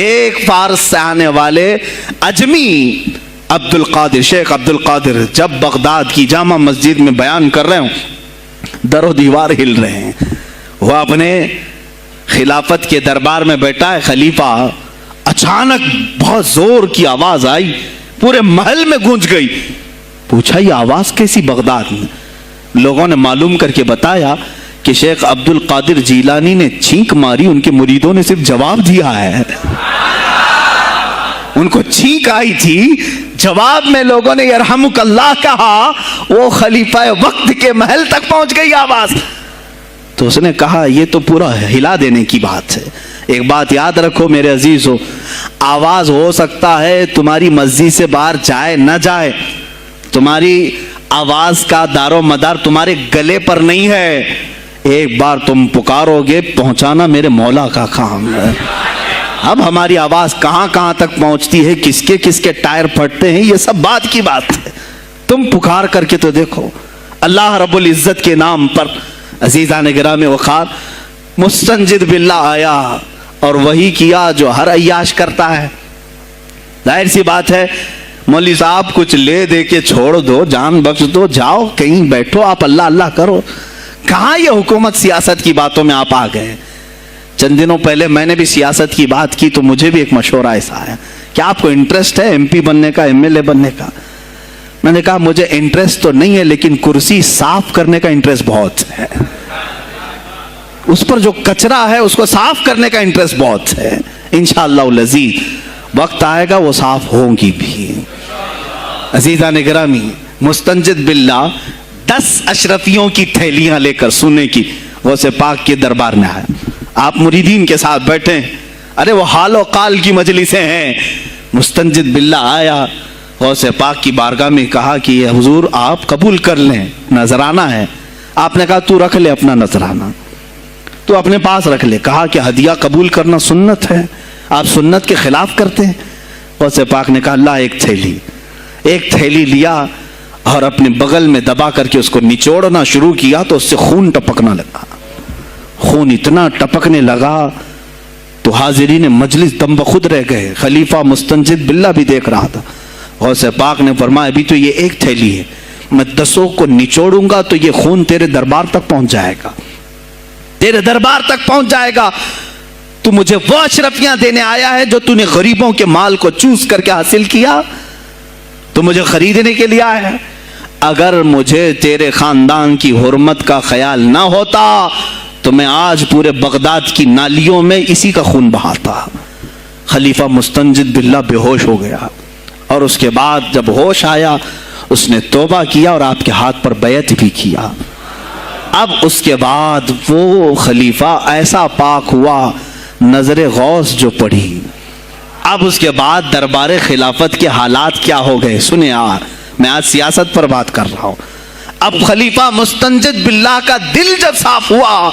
ایک فارس سے آنے والے اجمی عبد القادر، شیخ عبد القادر، جب بغداد کی جامع مسجد میں بیان کر رہے ہوں، در و دیوار ہل رہے ہیں۔ وہ اپنے خلافت کے دربار میں بیٹھا ہے خلیفہ، اچانک بہت زور کی آواز آئی، پورے محل میں گونج گئی۔ پوچھا یہ آواز کیسی بغداد میں؟ لوگوں نے معلوم کر کے بتایا کہ شیخ عبد القادر جیلانی نے چھینک ماری، ان کے مریدوں نے صرف جواب دیا ہے۔ ان کو چھینک آئی تھی، جواب میں لوگوں نے یرحمک اللہ کہا، وہ خلیفہ وقت کے محل تک پہنچ گئی آواز۔ تو اس نے کہا یہ تو پورا ہلا دینے کی بات ہے۔ ایک بات یاد رکھو میرے عزیزو، آواز ہو سکتا ہے تمہاری مسجد سے باہر جائے نہ جائے، تمہاری آواز کا دار و مدار تمہارے گلے پر نہیں ہے، ایک بار تم پکارو گے پہنچانا میرے مولا کا کام ہے۔ اب ہماری آواز کہاں کہاں تک پہنچتی ہے، کس کے ٹائر پھٹتے ہیں، یہ سب بات کی بات ہے۔ تم پکار کر کے تو دیکھو اللہ رب العزت کے نام پر۔ عزیزان گرامی وقار، مستنجد باللہ آیا اور وہی کیا جو ہر عیاش کرتا ہے۔ ظاہر سی بات ہے مولوی صاحب کچھ لے دے کے چھوڑ دو، جان بخش دو، جاؤ کہیں بیٹھو، آپ اللہ اللہ کرو۔ کہاں یہ حکومت سیاست کی باتوں میں آپ آ گئے؟ چند دنوں پہلے میں نے بھی سیاست کی بات کی تو مجھے بھی ایک مشورہ ایسا آیا کہ آپ کو انٹرسٹ ہے ایم پی بننے کا، ایم ایل اے بننے کا؟ میں نے کہا مجھے انٹرسٹ تو نہیں ہے لیکن کرسی صاف کرنے کا انٹرسٹ بہت ہے، اس پر جو کچرا ہے اس کو صاف کرنے کا انٹرسٹ بہت ہے۔ انشاءاللہ العزیز وقت آئے گا وہ صاف ہوں گی بھی۔ عزیزان گرامی، مستنجد باللہ 10 اشرفیوں کی تھیلیاں لے کر سننے کی غوث پاک کے دربار میں آیا۔ آپ مریدین کے ساتھ بیٹھے، ارے وہ حال و قال کی مجلسیں ہیں۔ مستنجد باللہ آیا غوث پاک کی بارگاہ میں، کہا کہ یہ حضور آپ قبول کر لیں، نذرانہ ہے۔ آپ نے کہا تو رکھ لے اپنا نذرانہ، تو اپنے پاس رکھ لے۔ کہا کہ ہدیہ قبول کرنا سنت ہے، آپ سنت کے خلاف کرتے ہیں۔ غوث پاک نے کہا اللہ ایک تھیلی لیا اور اپنے بغل میں دبا کر کے اس کو نچوڑنا شروع کیا تو اس سے خون ٹپکنا لگا۔ خون اتنا ٹپکنے لگا تو حاضرین مجلس دم بخود رہ گئے۔ خلیفہ مستنجد باللہ بھی دیکھ رہا تھا۔ غوث پاک نے فرمایا ابھی تو یہ ایک تھیلی ہے، میں 10 کو نچوڑوں گا تو یہ خون تیرے دربار تک پہنچ جائے گا، تیرے دربار تک پہنچ جائے گا۔ تو مجھے وہ اشرفیاں دینے آیا ہے جو تو نے غریبوں کے مال کو چوس کر کے حاصل کیا، تو مجھے خریدنے کے لیے آیا ہے۔ اگر مجھے تیرے خاندان کی حرمت کا خیال نہ ہوتا تو میں آج پورے بغداد کی نالیوں میں اسی کا خون بہاتا۔ خلیفہ مستنجد باللہ بے ہوش ہو گیا، اور اس کے بعد جب ہوش آیا اس نے توبہ کیا اور آپ کے ہاتھ پر بیعت بھی کیا۔ اب اس کے بعد وہ خلیفہ ایسا پاک ہوا، نظر غوث جو پڑی۔ اب اس کے بعد دربار خلافت کے حالات کیا ہو گئے سنیں۔ میں آج سیاست پر بات کر رہا ہوں۔ اب خلیفہ مستنجد باللہ کا دل جب صاف ہوا،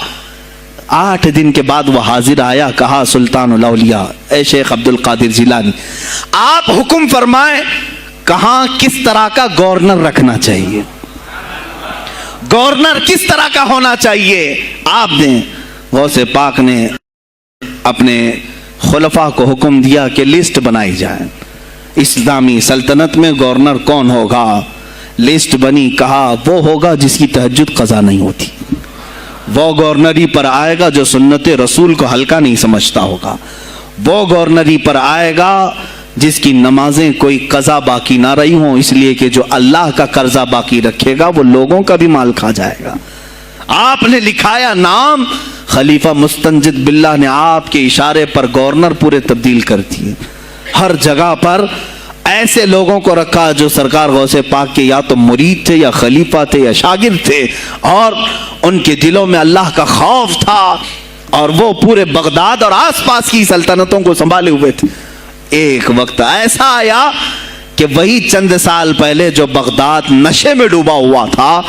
8 دن کے بعد وہ حاضر آیا، کہا سلطان الاولیاء اے شیخ عبد القادر جیلانی آپ حکم فرمائیں کہاں کس طرح کا گورنر رکھنا چاہیے، گورنر کس طرح کا ہونا چاہیے آپ دیں۔ غوث پاک نے اپنے خلفاء کو حکم دیا کہ لسٹ بنائی جائے، اسلامی سلطنت میں گورنر کون ہوگا۔ لسٹ بنی، کہا وہ ہوگا جس کی تہجد قضا نہیں ہوتی، وہ گورنری پر آئے گا جو سنت رسول کو ہلکا نہیں سمجھتا ہوگا، وہ گورنری پر آئے گا جس کی نمازیں کوئی قضا باقی نہ رہی ہوں، اس لیے کہ جو اللہ کا قرضہ باقی رکھے گا وہ لوگوں کا بھی مال کھا جائے گا۔ آپ نے لکھایا نام، خلیفہ مستنجد باللہ نے آپ کے اشارے پر گورنر پورے تبدیل کر دیے۔ ہر جگہ پر ایسے لوگوں کو رکھا جو سرکار غوث پاک کے یا تو مرید تھے یا خلیفہ تھے یا شاگرد تھے، اور ان کے دلوں میں اللہ کا خوف تھا، اور وہ پورے بغداد اور آس پاس کی سلطنتوں کو سنبھالے ہوئے تھے۔ ایک وقت ایسا آیا کہ وہی چند سال پہلے جو بغداد نشے میں ڈوبا ہوا تھا،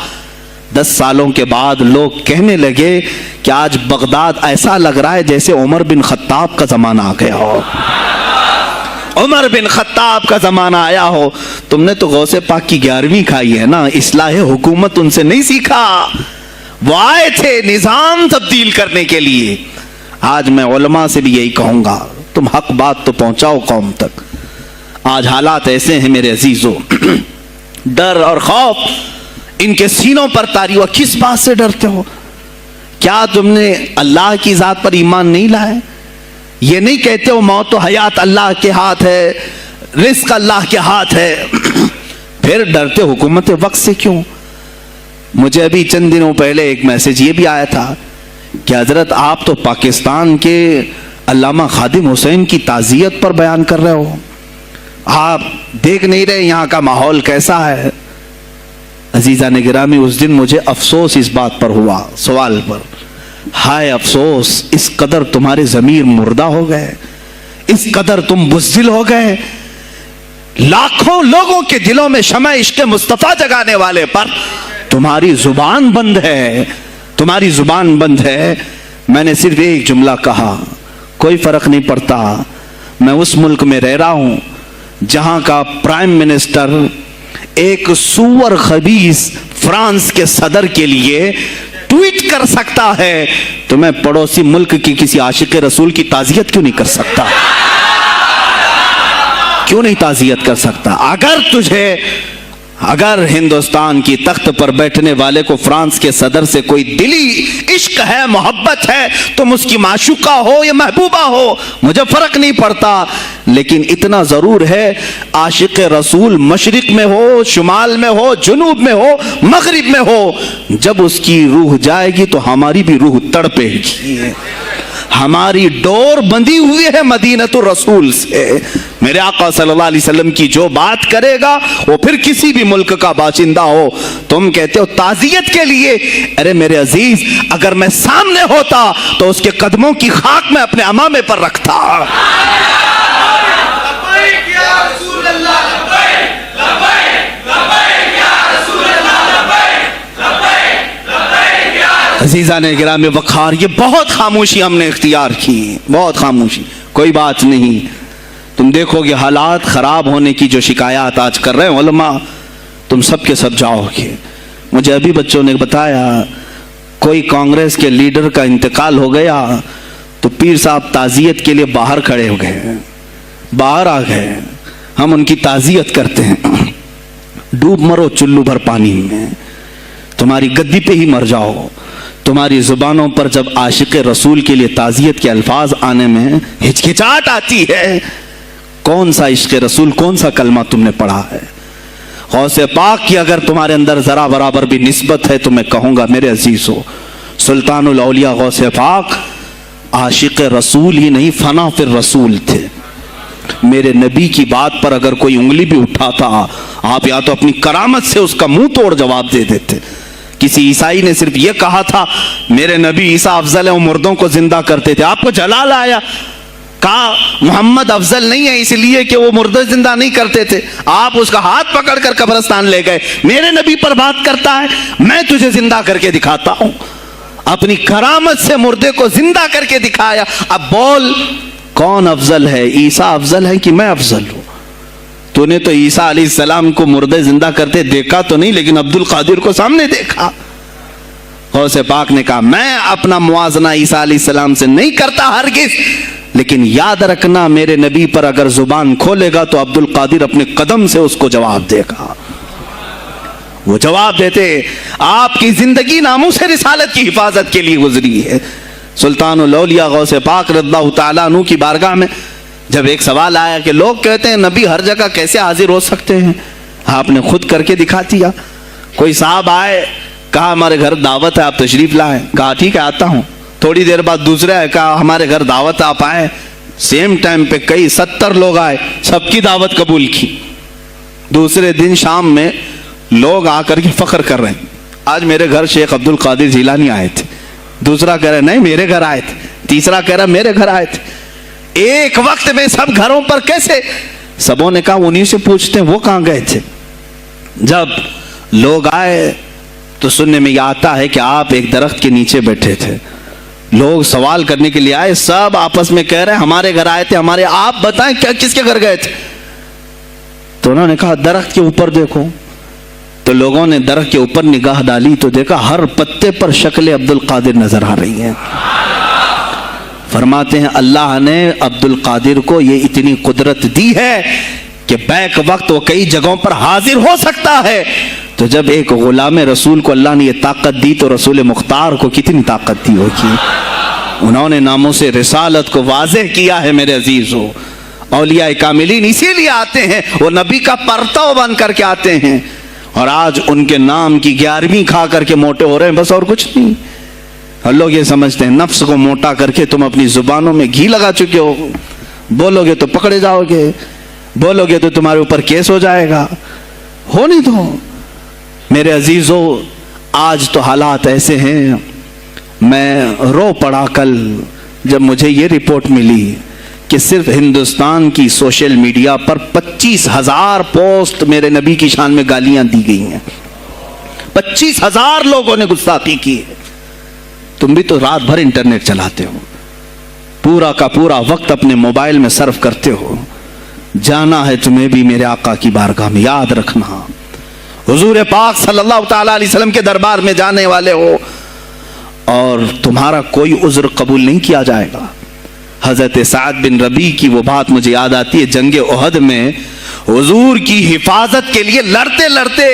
10 سالوں کے بعد لوگ کہنے لگے کہ آج بغداد ایسا لگ رہا ہے جیسے عمر بن خطاب کا زمانہ آ گیا ہو، عمر بن خطاب کا زمانہ آیا ہو۔ تم نے تو غوث پاک کی 11ویں کھائی ہے نا، اصلاح حکومت ان سے نہیں سیکھا، وہ آئے تھے نظام تبدیل کرنے کے لیے۔ آج میں علماء سے بھی یہی کہوں گا، تم حق بات تو پہنچاؤ قوم تک۔ آج حالات ایسے ہیں میرے عزیزوں، ڈر اور خوف ان کے سینوں پر طاری ہوا۔ کس بات سے ڈرتے ہو؟ کیا تم نے اللہ کی ذات پر ایمان نہیں لائے؟ یہ نہیں کہتے ہو موت و حیات اللہ کے ہاتھ ہے، رزق اللہ کے ہاتھ ہے، پھر ڈرتے حکومت وقت سے کیوں؟ مجھے ابھی چند دنوں پہلے ایک میسج یہ بھی آیا تھا کہ حضرت آپ تو پاکستان کے علامہ خادم حسین کی تعزیت پر بیان کر رہے ہو، آپ دیکھ نہیں رہے یہاں کا ماحول کیسا ہے؟ عزیزان گرامی، اس دن مجھے افسوس اس بات پر ہوا، سوال پر، ہائے افسوس، اس قدر تمہارے ضمیر مردہ ہو گئے، اس قدر تم بزدل ہو گئے، لاکھوں لوگوں کے دلوں میں شمع عشق مصطفیٰ جگانے والے پر تمہاری زبان بند ہے، تمہاری زبان بند ہے۔ میں نے صرف ایک جملہ کہا، کوئی فرق نہیں پڑتا، میں اس ملک میں رہ رہا ہوں جہاں کا پرائم منسٹر ایک سور خبیث فرانس کے صدر کے لیے ٹویٹ کر سکتا ہے، تو میں پڑوسی ملک کی کسی عاشق رسول کی تعزیت کیوں نہیں کر سکتا؟ کیوں نہیں تعزیت کر سکتا؟ اگر تجھے اگر ہندوستان کی تخت پر بیٹھنے والے کو فرانس کے صدر سے کوئی دلی عشق ہے، محبت ہے، تم اس کی معشوقہ ہو یا محبوبہ ہو، مجھے فرق نہیں پڑتا، لیکن اتنا ضرور ہے عاشق رسول مشرق میں ہو، شمال میں ہو، جنوب میں ہو، مغرب میں ہو، جب اس کی روح جائے گی تو ہماری بھی روح تڑپے گی۔ ہماری ڈور بندھی ہوئی ہے مدینۃ الرسول سے۔ میرے آقا صلی اللہ علیہ وسلم کی جو بات کرے گا وہ پھر کسی بھی ملک کا باشندہ ہو۔ تم کہتے ہو تعزیت کے لیے، ارے میرے عزیز اگر میں سامنے ہوتا تو اس کے قدموں کی خاک میں اپنے امامے پر رکھتا۔ عزیزان گرام وقار، یہ بہت خاموشی ہم نے اختیار کی، بہت خاموشی، کوئی بات نہیں۔ تم دیکھو گے حالات خراب ہونے کی جو شکایات آج کر رہے ہیں علماء، تم سب کے سب جاؤ گے۔ مجھے ابھی بچوں نے بتایا کوئی کانگریس کے لیڈر کا انتقال ہو گیا تو پیر صاحب تعزیت کے لیے باہر کھڑے ہو گئے، باہر آ گئے، ہم ان کی تعزیت کرتے ہیں۔ ڈوب مرو چلو بھر پانی میں، تمہاری گدی پہ ہی مر جاؤ۔ تمہاری زبانوں پر جب عاشق رسول کے لیے تعزیت کے الفاظ آنے میں ہچکچاہٹ آتی ہے، کون سا عشق رسول، کون سا کلمہ تم نے پڑھا ہے؟ غوث پاک کی اگر تمہارے اندر ذرا برابر بھی نسبت ہے تو میں کہوں گا میرے عزیزو، سلطان الاولیاء غوث پاک عاشق رسول ہی نہیں، فنا فی الرسول تھے۔ میرے نبی کی بات پر اگر کوئی انگلی بھی اٹھاتا، آپ یا تو اپنی کرامت سے اس کا منہ توڑ جواب دے دیتے۔ کسی عیسائی نے صرف یہ کہا تھا میرے نبی عیسیٰ افضل ہے، وہ مردوں کو زندہ کرتے تھے، آپ کو جلال آیا، کہا محمد افضل نہیں ہے اس لیے کہ وہ مردے زندہ نہیں کرتے تھے، آپ اس کا ہاتھ پکڑ کر قبرستان لے گئے۔ میرے نبی پر بات کرتا ہے، میں تجھے زندہ کر کے دکھاتا ہوں۔ اپنی کرامت سے مردے کو زندہ کر کے دکھایا۔ اب بول کون افضل ہے، عیسیٰ افضل ہے کہ میں افضل ہوں؟ تو نے تو عیسیٰ علیہ السلام کو مردے زندہ کرتے دیکھا تو نہیں، لیکن عبد القادر کو سامنے دیکھا۔ غوث پاک نے کہا میں اپنا موازنہ عیسیٰ علیہ السلام سے نہیں کرتا ہرگز، لیکن یاد رکھنا میرے نبی پر اگر زبان کھولے گا تو عبد القادر اپنے قدم سے اس کو جواب دے گا۔ وہ جواب دیتے، آپ کی زندگی ناموس رسالت کی حفاظت کے لیے گزری ہے۔ سلطان الاولیاء غوث پاک رضی اللہ تعالیٰ عنہ کی بارگاہ میں جب ایک سوال آیا کہ لوگ کہتے ہیں نبی ہر جگہ کیسے حاضر ہو سکتے ہیں، آپ نے خود کر کے دکھا دیا۔ کوئی صاحب آئے، کہا ہمارے گھر دعوت ہے آپ تشریف لائیں، کہا ٹھیک ہے آتا ہوں۔ تھوڑی دیر بعد دوسرے آئے، کہا ہمارے گھر دعوت آپ آئے، سیم ٹائم پہ کئی 70 لوگ آئے، سب کی دعوت قبول کی۔ دوسرے دن شام میں لوگ آ کر کے فخر کر رہے ہیں، آج میرے گھر شیخ عبد القادر جیلانی آئے تھے، دوسرا کہہ رہا نہیں میرے گھر آئے تھے، تیسرا کہہ رہا میرے گھر آئے تھے۔ ایک وقت میں سب گھروں پر کیسے؟ سبوں نے کہا انہیں سے پوچھتے ہیں وہ کہاں گئے تھے۔ جب لوگ آئے تو سننے میں یہ آتا ہے کہ آپ ایک درخت کے نیچے بیٹھے تھے، لوگ سوال کرنے کے لیے آئے، سب آپس میں کہہ رہے ہیں ہمارے گھر آئے تھے، ہمارے، آپ بتائیں کیا کس کے گھر گئے تھے؟ تو انہوں نے کہا درخت کے اوپر دیکھو۔ تو لوگوں نے درخت کے اوپر نگاہ ڈالی تو دیکھا ہر پتے پر شکل عبد القادر نظر آ رہی ہے۔ فرماتے ہیں اللہ نے عبد القادر کو یہ اتنی قدرت دی ہے کہ بیک وقت وہ کئی جگہوں پر حاضر ہو سکتا ہے۔ تو جب ایک غلام رسول کو اللہ نے یہ طاقت دی تو رسول مختار کو کتنی طاقت دی ہوگی۔ انہوں نے ناموں سے رسالت کو واضح کیا ہے میرے عزیزو۔ اولیاء کاملین اسی لیے آتے ہیں، وہ نبی کا پرتو بن کر کے آتے ہیں، اور آج ان کے نام کی 11ویں کھا کر کے موٹے ہو رہے ہیں، بس اور کچھ نہیں۔ اور لوگ یہ سمجھتے ہیں نفس کو موٹا کر کے تم اپنی زبانوں میں گھی لگا چکے ہو، بولو گے تو پکڑے جاؤ گے، بولو گے تو تمہارے اوپر کیس ہو جائے گا، ہو نہیں تو۔ میرے عزیزو آج تو حالات ایسے ہیں، میں رو پڑا کل جب مجھے یہ رپورٹ ملی کہ صرف ہندوستان کی سوشل میڈیا پر 25,000 پوسٹ میرے نبی کی شان میں گالیاں دی گئی ہیں، 25,000 لوگوں نے گستاخی کی ہے۔ تم بھی تو رات بھر انٹرنیٹ چلاتے ہو، پورا کا پورا وقت اپنے موبائل میں صرف کرتے ہو، جانا ہے تمہیں بھی میرے آقا کی بارگاہ میں، یاد رکھنا حضور پاک صلی اللہ تعالی علیہ وسلم کے دربار میں جانے والے ہو اور تمہارا کوئی عذر قبول نہیں کیا جائے گا۔ حضرت سعد بن ربیع کی وہ بات مجھے یاد آتی ہے، جنگ احد میں حضور کی حفاظت کے لیے لڑتے لڑتے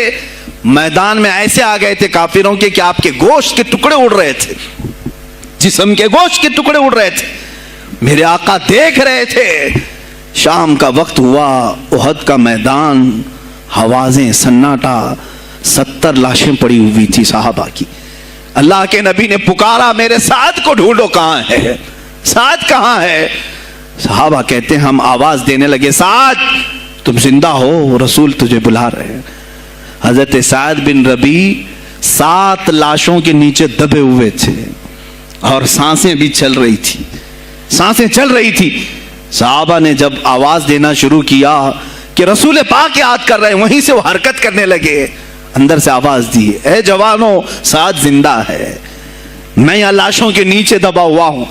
میدان میں ایسے آ گئے تھے کافروں کے کہ آپ کے گوشت کے ٹکڑے اڑ رہے تھے، جسم کے گوشت کے ٹکڑے اڑ رہے تھے. میرے آقا دیکھ رہے تھے. شام کا وقت ہوا، احد کا میدان، آوازیں، سناٹا، 70 لاشیں پڑی ہوئی تھی صحابہ کی. اللہ کے نبی نے پکارا میرے سعد کو ڈھونڈو، کہاں ہے سعد، کہاں ہے؟ صحابہ کہتے ہیں ہم آواز دینے لگے سعد تم زندہ ہو، رسول تجھے بلا رہے ہیں. حضرت سعد بن ربی 7 لاشوں کے نیچے دبے ہوئے تھے اور سانسیں بھی چل رہی تھی، سانسیں چل رہی تھی. صحابہ نے جب آواز دینا شروع کیا کہ رسول پاک یاد کر رہے ہیں، وہیں سے وہ حرکت کرنے لگے. اندر سے آواز دی، اے جوانوں سعد زندہ ہے، میں یہاں لاشوں کے نیچے دبا ہوا ہوں.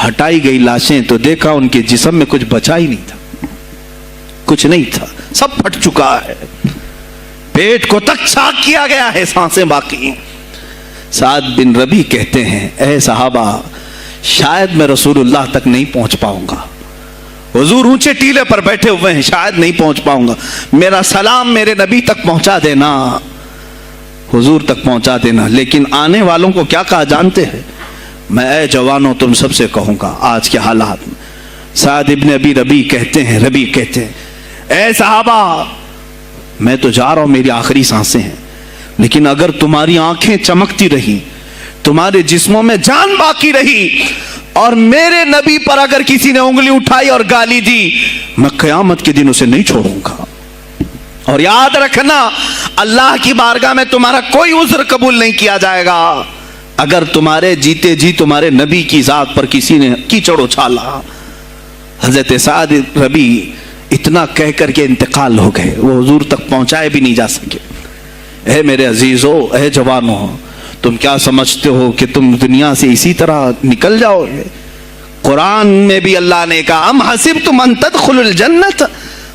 ہٹائی گئی لاشیں تو دیکھا ان کے جسم میں کچھ بچا ہی نہیں تھا، کچھ نہیں تھا، سب پھٹ چکا ہے. پیٹ کو تک چاک کیا گیا ہے، سانسیں باقی. سعد بن ربی کہتے ہیں اے صحابہ شاید میں رسول اللہ تک نہیں پہنچ پاؤں گا، حضور اونچے ٹیلے پر بیٹھے ہوئے ہیں، شاید نہیں پہنچ پاؤں گا، میرا سلام میرے نبی تک پہنچا دینا، حضور تک پہنچا دینا. لیکن آنے والوں کو کیا کہا جانتے ہیں؟ میں اے جوانوں تم سب سے کہوں گا آج کے حالات میں. سعد ابن ابی ربی کہتے ہیں اے صحابہ میں تو جا رہا ہوں، میری آخری سانسیں ہیں، لیکن اگر تمہاری آنکھیں چمکتی رہی، تمہارے جسموں میں جان باقی رہی، اور میرے نبی پر اگر کسی نے انگلی اٹھائی اور گالی دی، میں قیامت کے دن اسے نہیں چھوڑوں گا. اور یاد رکھنا اللہ کی بارگاہ میں تمہارا کوئی عذر قبول نہیں کیا جائے گا اگر تمہارے جیتے جی تمہارے نبی کی ذات پر کسی نے کیچڑ اچھالا. حضرت سعد ربی اتنا کہہ کر کے انتقال ہو گئے، وہ حضور تک پہنچائے بھی نہیں جا سکے. اے میرے عزیزو، اے جوانو، تم کیا سمجھتے ہو کہ تم دنیا سے اسی طرح نکل جاؤ گے؟ قرآن میں بھی اللہ نے کہا ام حسبتم ان تدخلوا الجنت،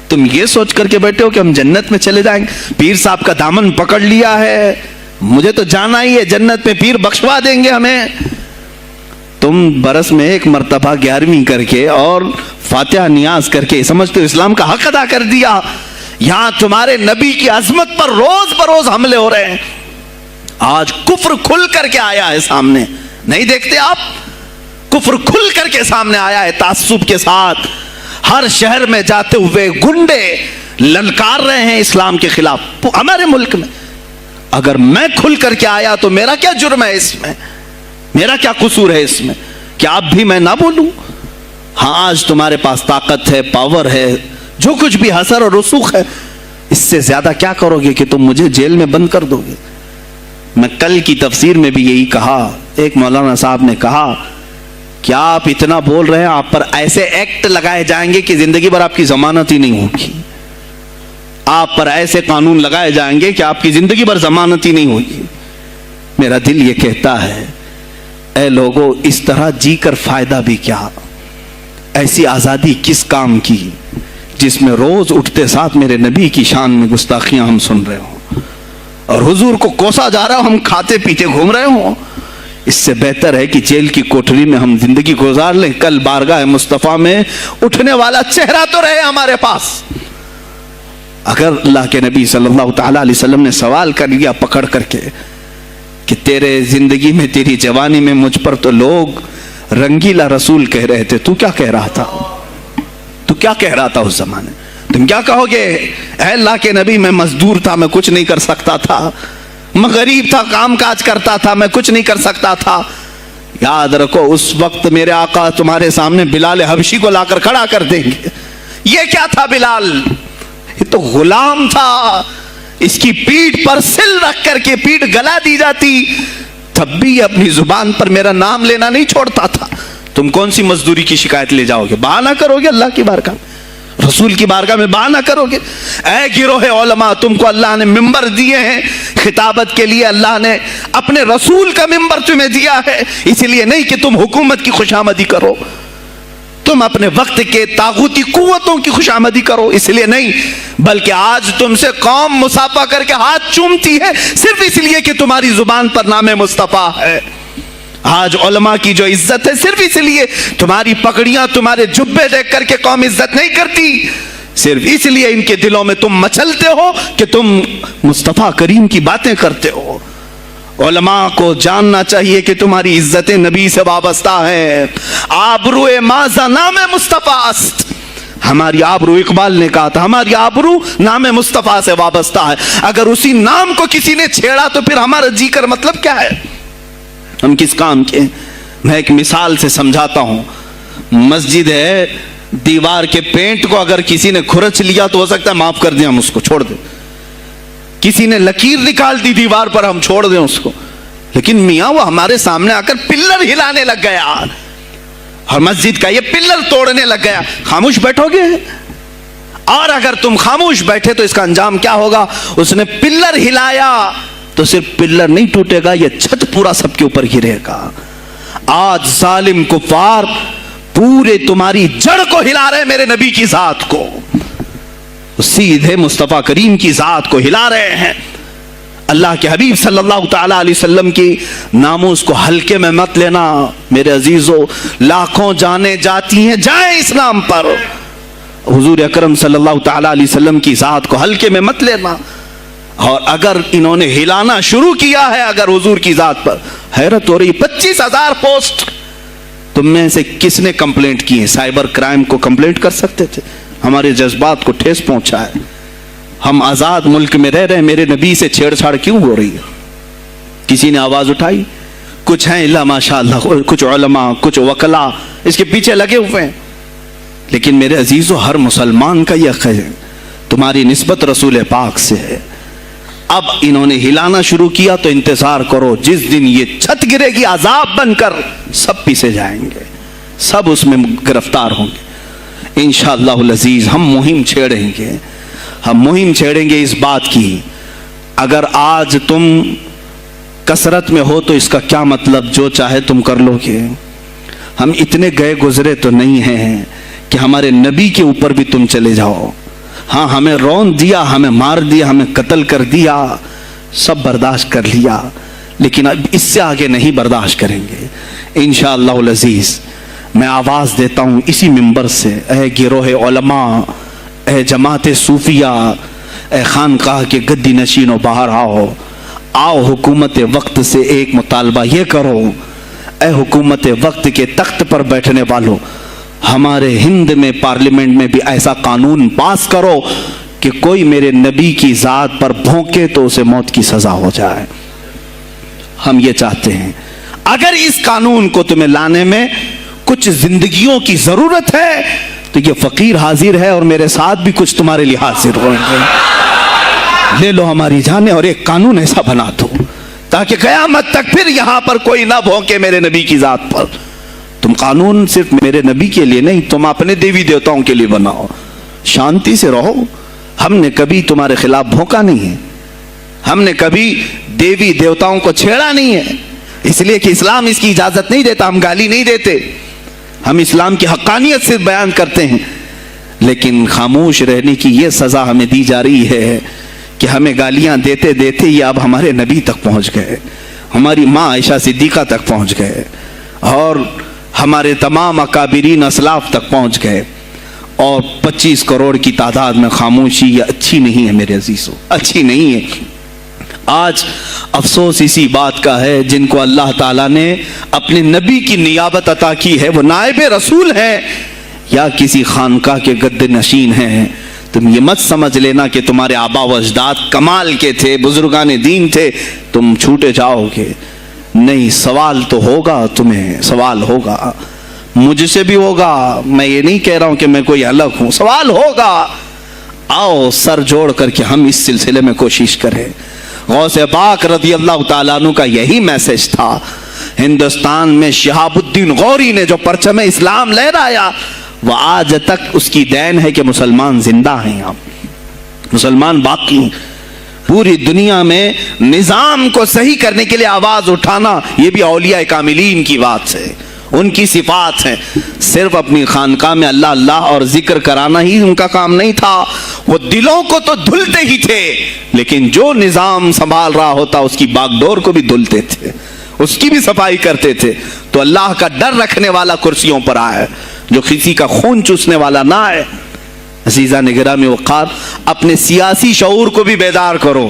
تم یہ سوچ کر کے بیٹھے ہو کہ ہم جنت میں چلے جائیں گے؟ پیر صاحب کا دامن پکڑ لیا ہے، مجھے تو جانا ہی ہے جنت میں، پیر بخشوا دیں گے ہمیں. تم برس میں ایک مرتبہ 11ویں کر کے اور فاتحہ نیاز کر کے سمجھتے ہو اسلام کا حق ادا کر دیا. یہاں تمہارے نبی کی عظمت پر روز بروز حملے ہو رہے ہیں. آج کفر کھل کر کے آیا ہے سامنے، نہیں دیکھتے آپ؟ کفر کھل کر کے سامنے آیا ہے تعصب کے ساتھ. ہر شہر میں جاتے ہوئے گنڈے للکار رہے ہیں اسلام کے خلاف ہمارے ملک میں. اگر میں کھل کر کے آیا تو میرا کیا جرم ہے اس میں؟ میرا کیا قصور ہے اس میں؟ کیا اب بھی میں نہ بولوں؟ ہاں آج تمہارے پاس طاقت ہے، پاور ہے، جو کچھ بھی حسر اور رسوخ ہے، اس سے زیادہ کیا کرو گے کہ تم مجھے جیل میں بند کر دو گے؟ میں کل کی تفسیر میں بھی یہی کہا. ایک مولانا صاحب نے کہا کیا آپ اتنا بول رہے ہیں، آپ پر ایسے ایکٹ لگائے جائیں گے کہ زندگی بھر آپ کی ضمانت ہی نہیں ہوگی. آپ پر ایسے قانون لگائے جائیں گے کہ آپ کی زندگی بھر ضمانت ہی نہیں ہوگی. میرا دل یہ کہتا ہے اے لوگو، اس طرح جی کر فائدہ بھی کیا؟ ایسی آزادی کس کام کی جس میں روز اٹھتے ساتھ میرے نبی کی شان میں گستاخیاں ہم سن رہے ہوں اور حضور کو کوسا جا رہا ہوں، ہم کھاتے پیتے گھوم رہے ہوں. اس سے بہتر ہے کہ جیل کی کوٹری میں ہم زندگی گزار لیں، کل بارگاہ مصطفیٰ میں اٹھنے والا چہرہ تو رہے ہمارے پاس. اگر اللہ کے نبی صلی اللہ تعالی علیہ وسلم نے سوال کر لیا پکڑ کر کے کہ تیرے زندگی میں، تیری جوانی میں مجھ پر تو لوگ رنگیلا رسول کہہ رہے تھے، تو کیا کہہ رہا تھا؟ تو کیا کہہ رہا تھا اس زمانے؟ تم کیا کہو گے؟ اے اللہ کے نبی میں مزدور تھا، میں کچھ نہیں کر سکتا تھا، میں غریب تھا، کام کاج کرتا تھا، میں کچھ نہیں کر سکتا تھا. یاد رکھو اس وقت میرے آقا تمہارے سامنے بلال حبشی کو لا کر کھڑا کر دیں گے. یہ کیا تھا بلال؟ یہ تو غلام تھا، اس کی پیٹھ پر سل رکھ کر کے پیٹھ گلا دی جاتی، تب بھی اپنی زبان پر میرا نام لینا نہیں چھوڑتا تھا. تم کون سی مزدوری کی شکایت لے جاؤ گے؟ بہانہ کرو گے اللہ کی بارگاہ میں، رسول کی بارگاہ میں بہانہ کرو گے. اے گروہ علماء، تم کو اللہ نے ممبر دیے ہیں خطابت کے لیے، اللہ نے اپنے رسول کا ممبر تمہیں دیا ہے، اس لیے نہیں کہ تم حکومت کی خوشامدی کرو، تم اپنے وقت کے طاغوتی قوتوں کی خوشامدی کرو، اس لیے نہیں، بلکہ آج تم سے قوم مصافحہ کر کے ہاتھ چومتی ہے صرف اس لیے کہ تمہاری زبان پر نام مصطفیٰ ہے. آج علماء کی جو عزت ہے صرف اس لیے، تمہاری پگڑیاں، تمہارے جبے دیکھ کر کے قوم عزت نہیں کرتی، صرف اس لیے ان کے دلوں میں تم مچلتے ہو کہ تم مصطفیٰ کریم کی باتیں کرتے ہو۔ علماء کو جاننا چاہیے کہ تمہاری عزت نبی سے وابستہ ہے۔ آبرو ماذا نام مصطفیٰ است، ہماری آبرو، اقبال نے کہا تھا ہماری آبرو نام مصطفیٰ سے وابستہ ہے۔ اگر اسی نام کو کسی نے چھیڑا تو پھر ہمارا جی کر مطلب کیا ہے؟ ہم کس کام کے؟ میں ایک مثال سے سمجھاتا ہوں۔ مسجد ہے، دیوار کے پینٹ کو اگر کسی نے کھرچ لیا تو ہو سکتا ہے معاف کر دیں، ہم اس کو چھوڑ دیں۔ کسی نے لکیر نکال دی دیوار پر، ہم چھوڑ دیں اس کو۔ لیکن میاں وہ ہمارے سامنے آ کر پلر ہلانے لگ گیا اور مسجد کا یہ پلر توڑنے لگ گیا، خاموش بیٹھو گے؟ اور اگر تم خاموش بیٹھے تو اس کا انجام کیا ہوگا؟ اس نے پلر ہلایا تو صرف پلر نہیں ٹوٹے گا، یہ چھت پورا سب کے اوپر گرے گا۔ آج ظالم کفار پورے تمہاری جڑ کو ہلا رہے میرے نبی کی ذات کو، سیدھے مصطفیٰ کریم کی ذات کو ہلا رہے ہیں۔ اللہ کے حبیب صلی اللہ تعالی علیہ وسلم کی ناموس کو ہلکے میں مت لینا میرے عزیزو، لاکھوں جانیں جاتی ہیں، جائیں اسلام پر۔ حضور اکرم صلی اللہ تعالی علیہ وسلم کی ذات کو ہلکے میں مت لینا۔ اور اگر انہوں نے ہلانا شروع کیا ہے اگر حضور کی ذات پر، حیرت ہو رہی، 25,000 پوسٹ تم میں سے کس نے کمپلینٹ کی ہے؟ سائبر کرائم کو کمپلینٹ کر سکتے تھے، ہمارے جذبات کو ٹھیس پہنچا ہے۔ ہم آزاد ملک میں رہ رہے، میرے نبی سے چھیڑ چھاڑ کیوں ہو رہی ہے؟ کسی نے آواز اٹھائی؟ کچھ ہیں اللہ ماشاءاللہ، کچھ علماء، کچھ وکلا اس کے پیچھے لگے ہوئے ہیں، لیکن میرے عزیزو ہر مسلمان کا یہ حق ہے، تمہاری نسبت رسول پاک سے ہے۔ اب انہوں نے ہلانا شروع کیا تو انتظار کرو، جس دن یہ چھت گرے گی عذاب بن کر سب پیچھے جائیں گے، سب اس میں گرفتار ہوں گے انشاءاللہ العزیز۔ ہم مہم چھیڑیں گے، ہم مہم چھیڑیں گے اس بات کی۔ اگر آج تم کثرت میں ہو تو اس کا کیا مطلب جو چاہے تم کر لو گے؟ ہم اتنے گئے گزرے تو نہیں ہیں کہ ہمارے نبی کے اوپر بھی تم چلے جاؤ۔ ہاں ہمیں رون دیا، ہمیں مار دیا، ہمیں قتل کر دیا، سب برداشت کر لیا، لیکن اب اس سے آگے نہیں برداشت کریں گے انشاءاللہ العزیز۔ میں آواز دیتا ہوں اسی منبر سے، اے گروہ علماء، اے جماعت صوفیہ، اے خانقاہ کے گدی نشینوں، باہر آؤ، آؤ حکومت وقت سے ایک مطالبہ یہ کرو، اے حکومت وقت کے تخت پر بیٹھنے والوں، ہمارے ہند میں پارلیمنٹ میں بھی ایسا قانون پاس کرو کہ کوئی میرے نبی کی ذات پر بھونکے تو اسے موت کی سزا ہو جائے۔ ہم یہ چاہتے ہیں۔ اگر اس قانون کو تمہیں لانے میں کچھ زندگیوں کی ضرورت ہے تو یہ فقیر حاضر ہے اور میرے ساتھ بھی کچھ تمہارے لیے حاضر ہوئے ہیں، لے لو ہماری جانیں اور ایک قانون ایسا بنا دو تاکہ قیامت تک پھر یہاں پر کوئی نہ بھونکے میرے نبی کی ذات پر۔ تم قانون صرف میرے نبی کے لیے نہیں، تم اپنے دیوی دیوتاؤں کے لیے بناؤ، شانتی سے رہو۔ ہم نے کبھی تمہارے خلاف بھونکا نہیں ہے، ہم نے کبھی دیوی دیوتاؤں کو چھیڑا نہیں ہے، اس لیے کہ اسلام اس کی اجازت نہیں دیتا، ہم گالی نہیں دیتے، ہم اسلام کی حقانیت سے بیان کرتے ہیں۔ لیکن خاموش رہنے کی یہ سزا ہمیں دی جا رہی ہے کہ ہمیں گالیاں دیتے دیتے یہ اب ہمارے نبی تک پہنچ گئے، ہماری ماں عائشہ صدیقہ تک پہنچ گئے، اور ہمارے تمام اکابرین اسلاف تک پہنچ گئے، اور 25 کروڑ کی تعداد میں خاموشی یہ اچھی نہیں ہے میرے عزیزو، اچھی نہیں ہے۔ آج افسوس اسی بات کا ہے جن کو اللہ تعالیٰ نے اپنے نبی کی نیابت عطا کی ہے، وہ نائب رسول ہیں یا کسی خانقاہ کے گدے نشین ہیں، تم یہ مت سمجھ لینا کہ تمہارے آبا و اجداد کمال کے تھے، بزرگان دین تھے، تم چھوٹے جاؤ گے۔ نہیں، سوال تو ہوگا، تمہیں سوال ہوگا، مجھ سے بھی ہوگا، میں یہ نہیں کہہ رہا ہوں کہ میں کوئی الگ ہوں، سوال ہوگا۔ آؤ سر جوڑ کر کے ہم اس سلسلے میں کوشش کریں۔ غوث پاک رضی اللہ تعالیٰ عنہ کا یہی میسج تھا۔ ہندوستان میں شہاب الدین غوری نے جو پرچم اسلام لہرایا، وہ آج تک اس کی دین ہے کہ مسلمان زندہ ہیں، اب مسلمان باقی ہیں۔ پوری دنیا میں نظام کو صحیح کرنے کے لیے آواز اٹھانا یہ بھی اولیاء کاملین کی بات ہے، ان کی صفات ہیں۔ صرف اپنی خانقاہ میں اللہ اللہ اور ذکر کرانا ہی ان کا کام نہیں تھا، وہ دلوں کو تو دھلتے ہی تھے، لیکن جو نظام سنبھال رہا ہوتا اس کی باغ ڈور کو بھی دھلتے تھے، اس کی بھی صفائی کرتے تھے۔ تو اللہ کا ڈر رکھنے والا کرسیوں پر آئے، جو کسی کا خون چوسنے والا نہ آئے۔ عزیزان گرامی وقار، اپنے سیاسی شعور کو بھی بیدار کرو،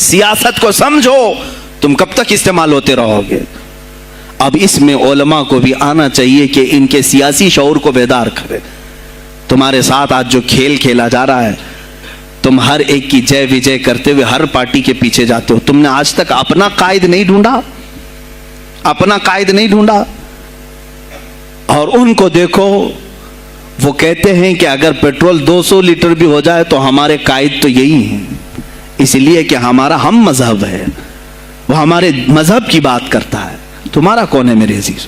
سیاست کو سمجھو، تم کب تک استعمال ہوتے رہو گے؟ اب اس میں علماء کو بھی آنا چاہیے کہ ان کے سیاسی شعور کو بیدار کرے۔ تمہارے ساتھ آج جو کھیل کھیلا جا رہا ہے، تم ہر ایک کی جے وجے کرتے ہوئے ہر پارٹی کے پیچھے جاتے ہو، تم نے آج تک اپنا قائد نہیں ڈھونڈا، اپنا قائد نہیں ڈھونڈا۔ اور ان کو دیکھو، وہ کہتے ہیں کہ اگر پیٹرول 200 لیٹر بھی ہو جائے تو ہمارے قائد تو یہی ہیں، اس لیے کہ ہمارا ہم مذہب ہے، وہ ہمارے مذہب کی بات کرتا ہے۔ تمہارا کون ہے میرے عزیز؟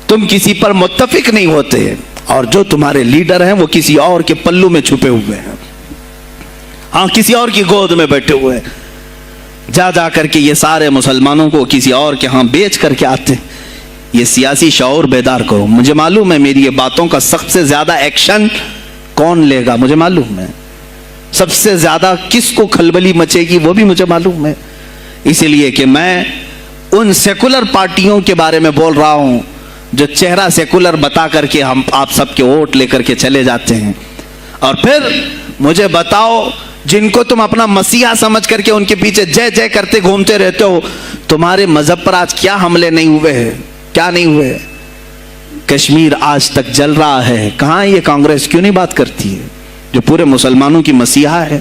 تم کسی پر متفق نہیں ہوتے، اور جو تمہارے لیڈر ہیں وہ کسی اور کے پلو میں چھپے ہوئے ہیں، ہاں کسی اور کی گود میں بیٹھے ہوئے ہیں، جا جا کر کے یہ سارے مسلمانوں کو کسی اور کے ہاں بیچ کر کے آتے ہیں۔ یہ سیاسی شعور بیدار کرو۔ مجھے معلوم ہے میری یہ باتوں کا سب سے زیادہ ایکشن کون لے گا، مجھے معلوم ہے سب سے زیادہ کس کو کھلبلی مچے گی، وہ بھی مجھے معلوم ہے، اسی لیے کہ میں ان سیکولر پارٹیوں کے بارے میں بول رہا ہوں جو چہرہ سیکولر بتا کر کے ہم آپ سب کے ووٹ لے کر کے چلے جاتے ہیں، اور پھر مجھے بتاؤ جن کو تم اپنا مسیحا سمجھ کر کے ان کے پیچھے جے جے کرتے گھومتے رہتے ہو، تمہارے مذہب پر آج کیا حملے نہیں ہوئے ہیں، کیا نہیں ہوئے؟ کشمیر آج تک جل رہا ہے، کہاں یہ کانگریس کیوں نہیں بات کرتی ہے جو پورے مسلمانوں کی مسیحا ہے؟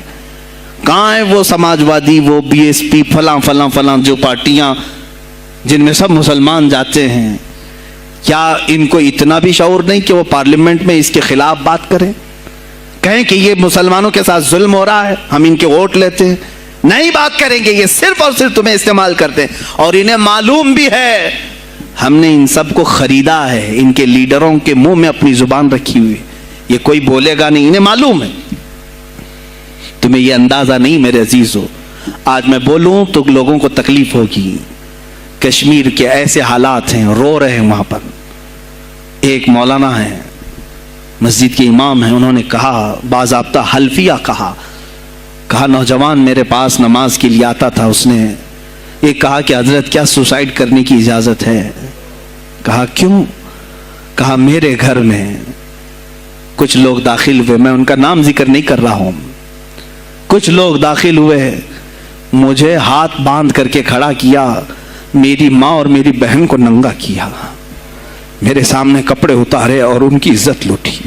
کہاں ہے وہ سماج وادی، وہ بی ایس پی، فلاں فلاں فلاں جو پارٹیاں جن میں سب مسلمان جاتے ہیں؟ کیا ان کو اتنا بھی شعور نہیں کہ وہ پارلیمنٹ میں اس کے خلاف بات کریں، کہیں کہ یہ مسلمانوں کے ساتھ ظلم ہو رہا ہے، ہم ان کے ووٹ لیتے ہیں؟ نہیں بات کریں گے، یہ صرف اور صرف تمہیں استعمال کرتے ہیں، اور انہیں معلوم بھی ہے ہم نے ان سب کو خریدا ہے، ان کے لیڈروں کے منہ میں اپنی زبان رکھی ہوئی، یہ کوئی بولے گا نہیں، انہیں معلوم ہے۔ تمہیں یہ اندازہ نہیں میرے عزیزو، آج میں بولوں تو لوگوں کو تکلیف ہوگی۔ کشمیر کے ایسے حالات ہیں، رو رہے ہیں وہاں پر۔ ایک مولانا ہے، مسجد کے امام ہیں، انہوں نے کہا، باضابطہ حلفیہ کہا نوجوان میرے پاس نماز کے لیے آتا تھا، اس نے یہ کہا کہ حضرت کیا سوسائڈ کرنے کی اجازت ہے؟ کہا کیوں؟ کہا میرے گھر میں کچھ لوگ داخل ہوئے، میں ان کا نام ذکر نہیں کر رہا ہوں، کچھ لوگ داخل ہوئے، مجھے ہاتھ باندھ کر کے کھڑا کیا، میری ماں اور میری بہن کو ننگا کیا، میرے سامنے کپڑے اتارے اور ان کی عزت لوٹی،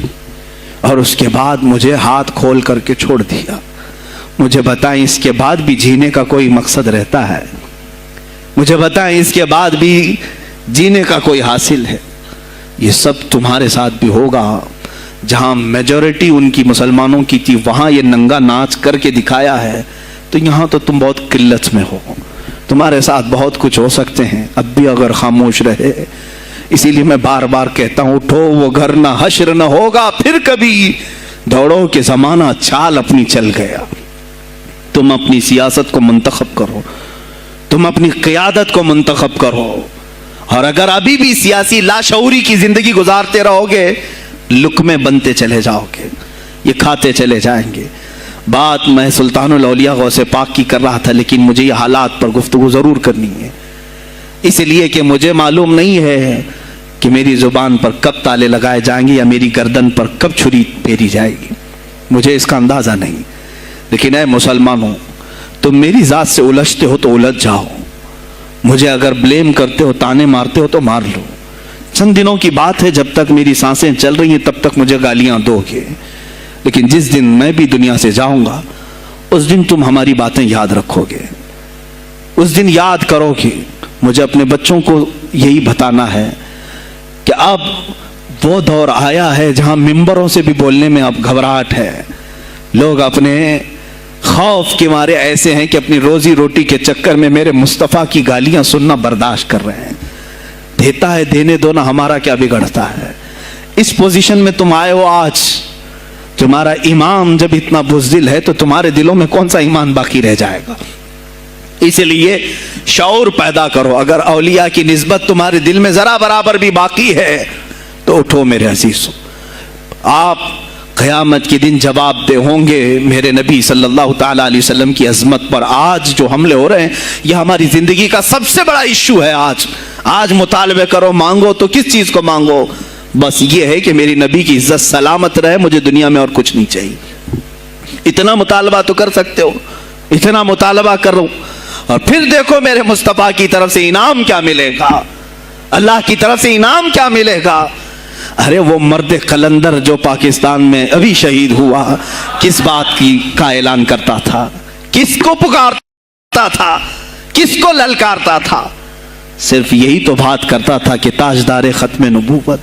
اور اس کے بعد مجھے ہاتھ کھول کر کے چھوڑ دیا۔ مجھے بتائیں اس کے بعد بھی جینے کا کوئی مقصد رہتا ہے؟ مجھے بتائیں اس کے بعد بھی جینے کا کوئی حاصل ہے؟ یہ سب تمہارے ساتھ بھی ہوگا۔ جہاں میجورٹی ان کی مسلمانوں کی تھی وہاں یہ ننگا ناچ کر کے دکھایا ہے، تو یہاں تو تم بہت قلت میں ہو، تمہارے ساتھ بہت کچھ ہو سکتے ہیں، اب بھی اگر خاموش رہے۔ اسی لیے میں بار بار کہتا ہوں، اٹھو وہ گھر نہ حشر نہ ہوگا پھر کبھی، دوڑو کہ زمانہ چال اپنی چل گیا۔ تم اپنی سیاست کو منتخب کرو، تم اپنی قیادت کو منتخب کرو، اور اگر ابھی بھی سیاسی لاشعوری کی زندگی گزارتے رہو گے، لقمے بنتے چلے جاؤ گے، یہ کھاتے چلے جائیں گے۔ بات میں سلطان الاولیاء غوث پاک کی کر رہا تھا، لیکن مجھے یہ حالات پر گفتگو ضرور کرنی ہے، اس لیے کہ مجھے معلوم نہیں ہے کہ میری زبان پر کب تالے لگائے جائیں گے یا میری گردن پر کب چھری پھیری جائے گی، مجھے اس کا اندازہ نہیں۔ لیکن اے مسلمانوں، تم میری ذات سے الجھتے ہو تو الجھ جاؤ، مجھے اگر بلیم کرتے ہو، تانے مارتے ہو تو مار لو، چند دنوں کی بات ہے، جب تک میری سانسیں چل رہی ہیں تب تک مجھے گالیاں دو گے، لیکن جس دن میں بھی دنیا سے جاؤں گا اس دن تم ہماری باتیں یاد رکھو گے، اس دن یاد کرو گے۔ مجھے اپنے بچوں کو یہی بتانا ہے کہ اب وہ دور آیا ہے جہاں ممبروں سے بھی بولنے میں اب گھبراہٹ ہے، لوگ اپنے خوف کے مارے ایسے ہیں کہ اپنی روزی روٹی کے چکر میں میرے مصطفیٰ کی گالیاں سننا برداشت کر رہے ہیں۔ دیتا ہے دینے دو نا، ہمارا کیا بگڑتا ہے؟ اس پوزیشن میں تم آئے ہو آج، تمہارا امام جب اتنا بزدل ہے تو تمہارے دلوں میں کون سا ایمان باقی رہ جائے گا؟ اس لیے شعور پیدا کرو۔ اگر اولیاء کی نسبت تمہارے دل میں ذرا برابر بھی باقی ہے تو اٹھو میرے عزیزو، آپ قیامت کے دن جواب دہ ہوں گے میرے نبی صلی اللہ تعالی علیہ وسلم کی عظمت پر۔ آج جو حملے ہو رہے ہیں یہ ہماری زندگی کا سب سے بڑا ایشو ہے۔ آج مطالبے کرو، مانگو تو کس چیز کو مانگو؟ بس یہ ہے کہ میری نبی کی عزت سلامت رہے، مجھے دنیا میں اور کچھ نہیں چاہیے۔ اتنا مطالبہ تو کر سکتے ہو، اتنا مطالبہ کرو، اور پھر دیکھو میرے مصطفیٰ کی طرف سے انعام کیا ملے گا، اللہ کی طرف سے انعام کیا ملے گا۔ ارے وہ مرد قلندر جو پاکستان میں ابھی شہید ہوا، کس بات کا اعلان کرتا تھا، کس کو پکارتا تھا، کس کو للکارتا تھا؟ صرف یہی تو بات کرتا تھا کہ تاجدار ختم نبوت،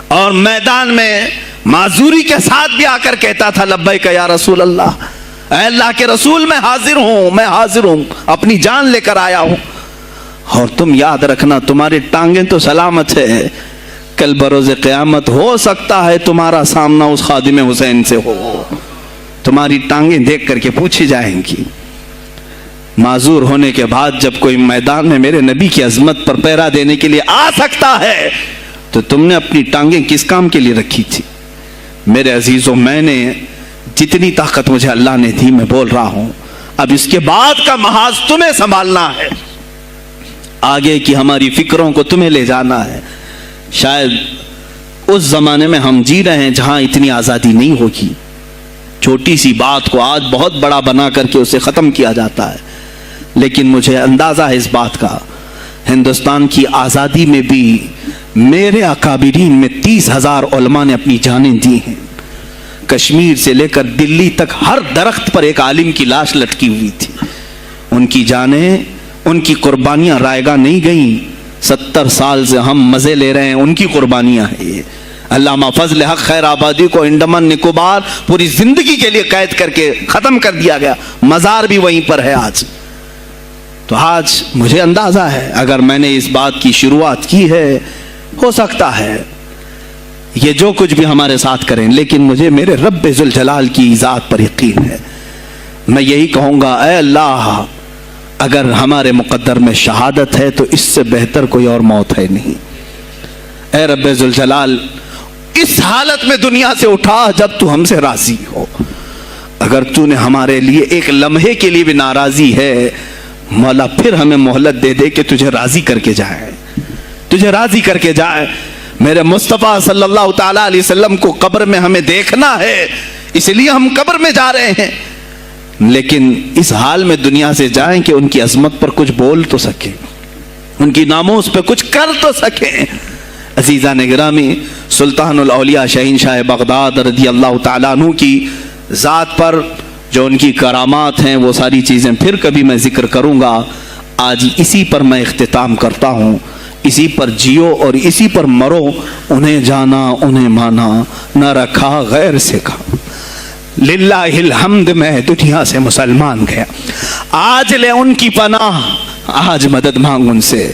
اور میدان میں معذوری کے ساتھ بھی آ کر کہتا تھا لبیک یا رسول اللہ، اے اللہ کے رسول میں حاضر ہوں، میں حاضر ہوں، اپنی جان لے کر آیا ہوں۔ اور تم یاد رکھنا تمہاری ٹانگیں تو سلامت ہے، کل بروز قیامت ہو سکتا ہے تمہارا سامنا اس خادم حسین سے ہو، تمہاری ٹانگیں دیکھ کر کے پوچھی جائیں گی۔ معذور ہونے کے بعد جب کوئی میدان میں میرے نبی کی عظمت پر پہرا دینے کے لیے آ سکتا ہے تو تم نے اپنی ٹانگیں کس کام کے لیے رکھی تھی؟ میرے عزیزوں، میں نے جتنی طاقت مجھے اللہ نے دی میں بول رہا ہوں، اب اس کے بعد کا محاذ تمہیں سنبھالنا ہے، آگے کی ہماری فکروں کو تمہیں لے جانا ہے۔ شاید اس زمانے میں ہم جی رہے ہیں جہاں اتنی آزادی نہیں ہوگی، چھوٹی سی بات کو آج بہت بڑا بنا کر کے اسے ختم کیا جاتا ہے، لیکن مجھے اندازہ ہے اس بات کا، ہندوستان کی آزادی میں بھی میرے اکابرین میں 30,000 علماء نے اپنی جانیں دی ہیں۔ کشمیر سے لے کر دلی تک ہر درخت پر ایک عالم کی لاش لٹکی ہوئی تھی، ان کی جانیں، ان کی قربانیاں رائے گاہ نہیں گئیں۔ 70 سال سے ہم مزے لے رہے ہیں، ان کی قربانیاں ہیں یہ۔ علامہ فضل حق خیر آبادی کو انڈمان نکوبار پوری زندگی کے لیے قید کر کے ختم کر دیا گیا، مزار بھی وہیں پر ہے آج۔ تو آج مجھے اندازہ ہے اگر میں نے اس بات کی شروعات کی ہے، ہو سکتا ہے یہ جو کچھ بھی ہمارے ساتھ کریں، لیکن مجھے میرے رب ذوالجلال کی ذات پر یقین ہے۔ میں یہی کہوں گا، اے اللہ، اگر ہمارے مقدر میں شہادت ہے تو اس سے بہتر کوئی اور موت ہے نہیں۔ اے رب ذوالجلال، اس حالت میں دنیا سے اٹھا جب تو ہم سے راضی ہو۔ اگر تو نے ہمارے لیے ایک لمحے کے لیے بھی ناراضی ہے، مولا پھر ہمیں مہلت دے دے کہ تجھے راضی کر کے جائے، تجھے راضی کر کے جائے۔ میرے مصطفیٰ صلی اللہ تعالیٰ علیہ وسلم کو قبر میں ہمیں دیکھنا ہے، اس لیے ہم قبر میں جا رہے ہیں، لیکن اس حال میں دنیا سے جائیں کہ ان کی عظمت پر کچھ بول تو سکیں، ان کی ناموس پہ کچھ کر تو سکیں۔ عزیزان گرامی، سلطان الاولیاء شہنشاہ بغداد رضی اللہ تعالیٰ عنہ کی ذات پر جو ان کی کرامات ہیں، وہ ساری چیزیں پھر کبھی میں ذکر کروں گا۔ آج اسی پر میں اختتام کرتا ہوں، اسی پر جیو اور اسی پر مرو، انہیں جانا انہیں مانا، نہ رکھا غیر سے کھا، للہ الحمد میں دنیا سے مسلمان گیا۔ آج لے ان کی پناہ، آج مدد مانگ ان سے۔